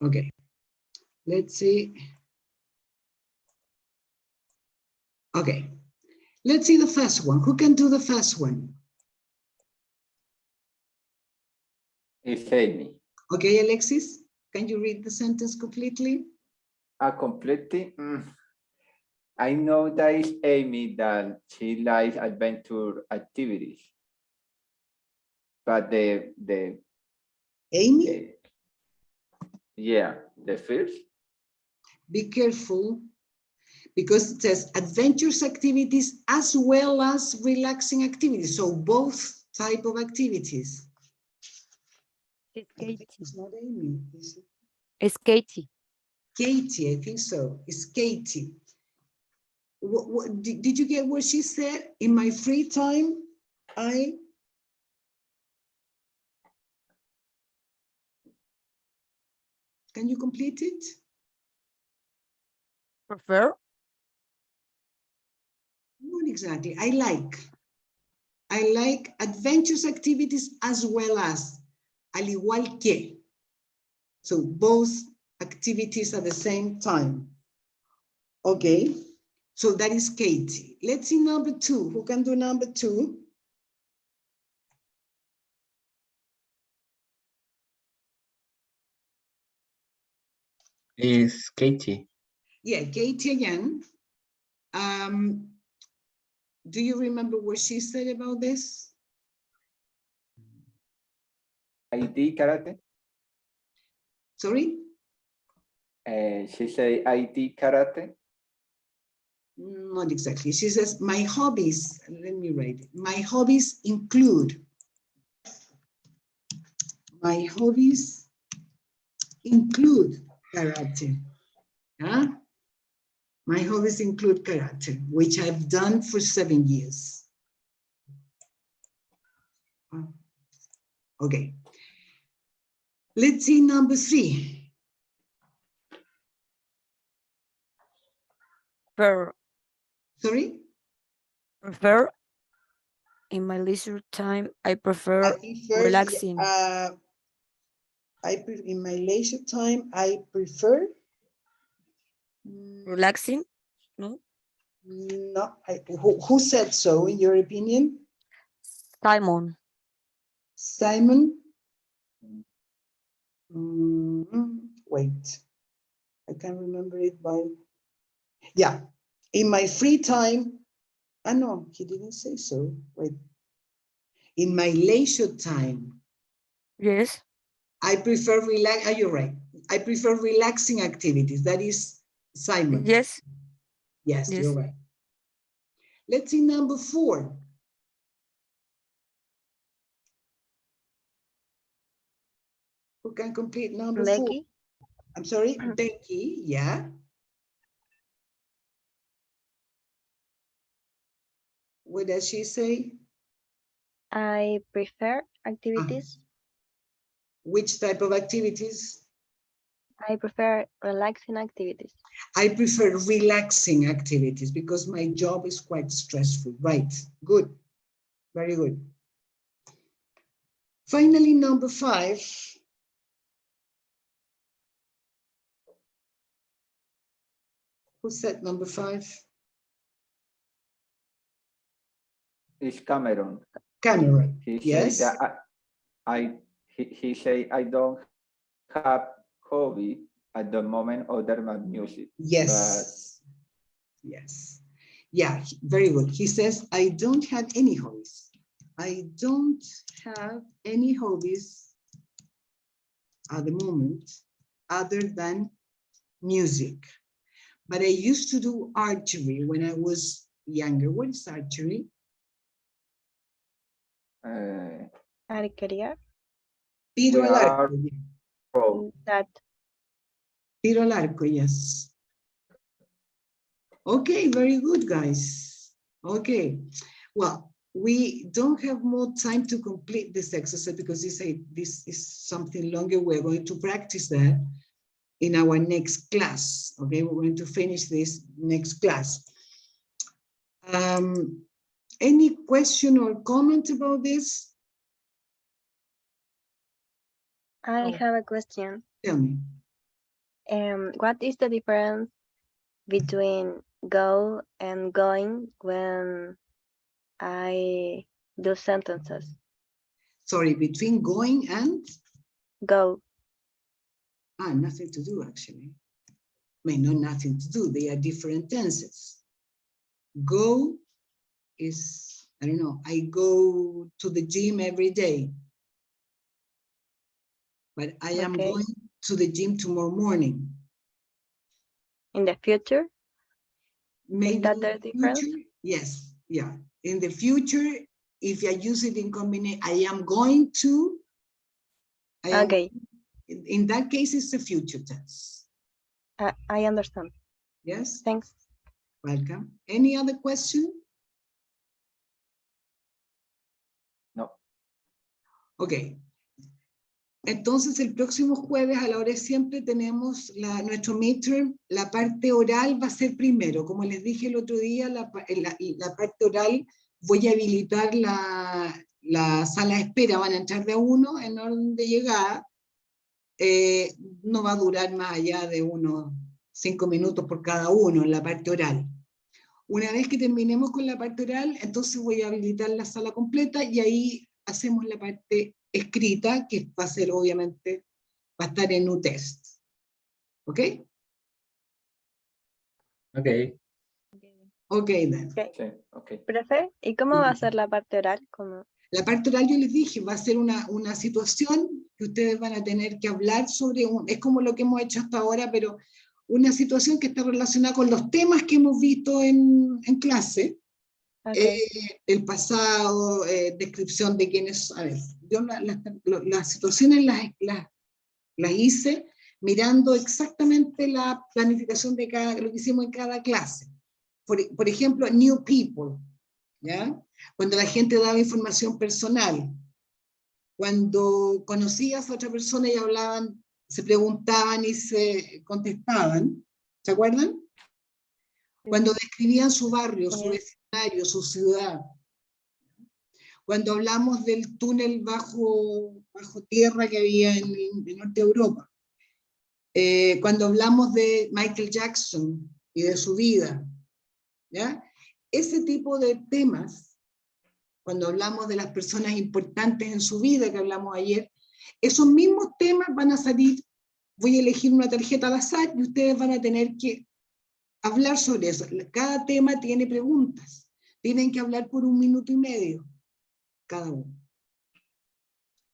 [SPEAKER 1] Okay, let's see. Okay, let's see the first one. Who can do the first one?
[SPEAKER 5] It's Amy.
[SPEAKER 1] Okay, Alexis, can you read the sentence completely?
[SPEAKER 5] Completely. I know that it's Amy that she likes adventure activities. But the
[SPEAKER 1] Amy?
[SPEAKER 5] Yeah, the first.
[SPEAKER 1] Be careful, because it says adventurous activities as well as relaxing activities. So both type of activities.
[SPEAKER 2] It's Katie.
[SPEAKER 1] It's not Amy, is it?
[SPEAKER 2] It's Katie.
[SPEAKER 1] Katie, I think so. It's Katie. Did you get what she said? In my free time, I can you complete it?
[SPEAKER 2] Prefer?
[SPEAKER 1] Not exactly. I like adventurous activities as well as, al igual que. So both activities at the same time. Okay, so that is Katie. Let's see number 2. Who can do number 2?
[SPEAKER 4] Is Katie.
[SPEAKER 1] Yeah, Katie again. Do you remember what she said about this?
[SPEAKER 5] ID karate.
[SPEAKER 1] Sorry?
[SPEAKER 5] She say ID karate.
[SPEAKER 1] Not exactly. She says, my hobbies, let me write it. My hobbies include karate. Huh? My hobbies include karate, which I've done for 7 years. Okay. Let's see number 3. Sorry?
[SPEAKER 2] Prefer. In my leisure time, I prefer relaxing.
[SPEAKER 1] In my leisure time, I prefer
[SPEAKER 2] Relaxing? No?
[SPEAKER 1] No. Who said so, in your opinion?
[SPEAKER 2] Simon.
[SPEAKER 1] Simon? Wait. I can't remember it by... Yeah. In my free time... no, he didn't say so. Wait. In my leisure time...
[SPEAKER 2] Yes.
[SPEAKER 1] I prefer you're right. I prefer relaxing activities. That is Simon.
[SPEAKER 2] Yes.
[SPEAKER 1] Yes,
[SPEAKER 2] Yes.
[SPEAKER 1] you're right. Let's see number 4. Who can complete number 4?
[SPEAKER 3] Becky.
[SPEAKER 1] I'm sorry, Becky, yeah. What does she say?
[SPEAKER 3] I prefer activities.
[SPEAKER 1] Which type of activities?
[SPEAKER 3] I prefer relaxing activities.
[SPEAKER 1] I prefer relaxing activities because my job is quite stressful. Right, good, very good. Finally, number 5. Who said number 5?
[SPEAKER 5] It's Cameron.
[SPEAKER 1] Cameron,
[SPEAKER 5] He
[SPEAKER 1] yes.
[SPEAKER 5] said that he say I don't have hobby at the moment other than music.
[SPEAKER 1] Yes. Yes. Yeah, very good. He says, I don't have any hobbies. I don't have any hobbies at the moment other than music. But I used to do archery when I was younger. What is archery?
[SPEAKER 3] Arquería.
[SPEAKER 1] Tiro al arco.
[SPEAKER 3] That.
[SPEAKER 1] Tiro al arco, yes. Okay, very good, guys. Okay, well, we don't have more time to complete this exercise because this is something longer. We're going to practice that in our next class. Okay, we're going to finish this next class. Any question or comment about this?
[SPEAKER 3] I have a question.
[SPEAKER 1] Tell me.
[SPEAKER 3] What is the difference between go and going when I do sentences?
[SPEAKER 1] Sorry, between going and?
[SPEAKER 3] Go.
[SPEAKER 1] Nothing to do, actually. I mean, not nothing to do. They are different tenses. Go is, I don't know, I go to the gym every day. But I am going to the gym tomorrow morning.
[SPEAKER 3] In the future?
[SPEAKER 1] Maybe
[SPEAKER 3] is that
[SPEAKER 1] in
[SPEAKER 3] the difference?
[SPEAKER 1] Future? Yes, yeah. In the future, if I use it in combination, I am going to. In that case, it's the future tense.
[SPEAKER 3] I understand.
[SPEAKER 1] Yes?
[SPEAKER 3] Thanks.
[SPEAKER 1] Welcome. Any other question?
[SPEAKER 5] No.
[SPEAKER 1] Ok. Entonces, el próximo jueves a la hora de siempre tenemos nuestro midterm. La parte oral va a ser primero. Como les dije el otro día, la parte oral voy a habilitar la sala de espera. Van a entrar de a uno en orden de llegada. No va a durar más allá de unos 5 minutos por cada uno en la parte oral. Una vez que terminemos con la parte oral, entonces voy a habilitar la sala completa y ahí hacemos la parte escrita, que va a ser obviamente, va a estar en UTest. ¿Ok?
[SPEAKER 4] Ok.
[SPEAKER 1] Ok, then.
[SPEAKER 3] Okay. Profe, ¿y cómo va a ser la parte oral? ¿Cómo?
[SPEAKER 1] La parte oral, yo les dije, va a ser una situación que ustedes van a tener que hablar sobre, es como lo que hemos hecho hasta ahora, pero una situación que está relacionada con los temas que hemos visto en clase. El pasado, descripción de quiénes, a ver, yo las situaciones las hice mirando exactamente la planificación de lo que hicimos en cada clase. Por ejemplo, new people, ¿ya? Cuando la gente daba información personal, cuando conocías a otra persona y hablaban, se preguntaban y se contestaban, ¿se acuerdan? Cuando describían su barrio, su vecindario, su ciudad. Cuando hablamos del túnel bajo tierra que había en Norte de Europa. Cuando hablamos de Michael Jackson y de su vida. ¿Ya? Ese tipo de temas, cuando hablamos de las personas importantes en su vida que hablamos ayer, esos mismos temas van a salir, voy a elegir una tarjeta al azar y ustedes van a tener que hablar sobre eso. Cada tema tiene preguntas. Tienen que hablar por 1 minuto y medio, cada uno.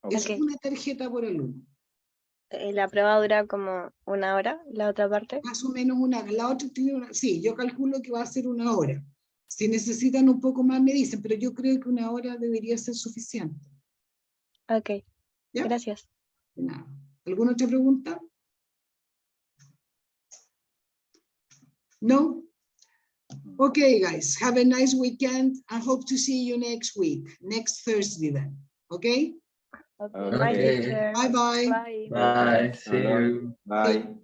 [SPEAKER 1] Es una tarjeta por alumno.
[SPEAKER 3] ¿La prueba dura como 1 hora, la otra parte?
[SPEAKER 1] Más o menos 1 hora. La otra tiene sí, yo calculo que va a ser 1 hora. Si necesitan un poco más, me dicen, pero yo creo que 1 hora debería ser suficiente.
[SPEAKER 3] Ok,
[SPEAKER 1] ¿Ya?
[SPEAKER 3] gracias.
[SPEAKER 1] De nada. ¿Alguna otra pregunta? No? Okay, guys, have a nice weekend. I hope to see you next week, next Thursday then. Okay?
[SPEAKER 3] Bye, teacher.
[SPEAKER 1] Bye-bye.
[SPEAKER 11] Bye.
[SPEAKER 4] Bye. See you.
[SPEAKER 5] Bye.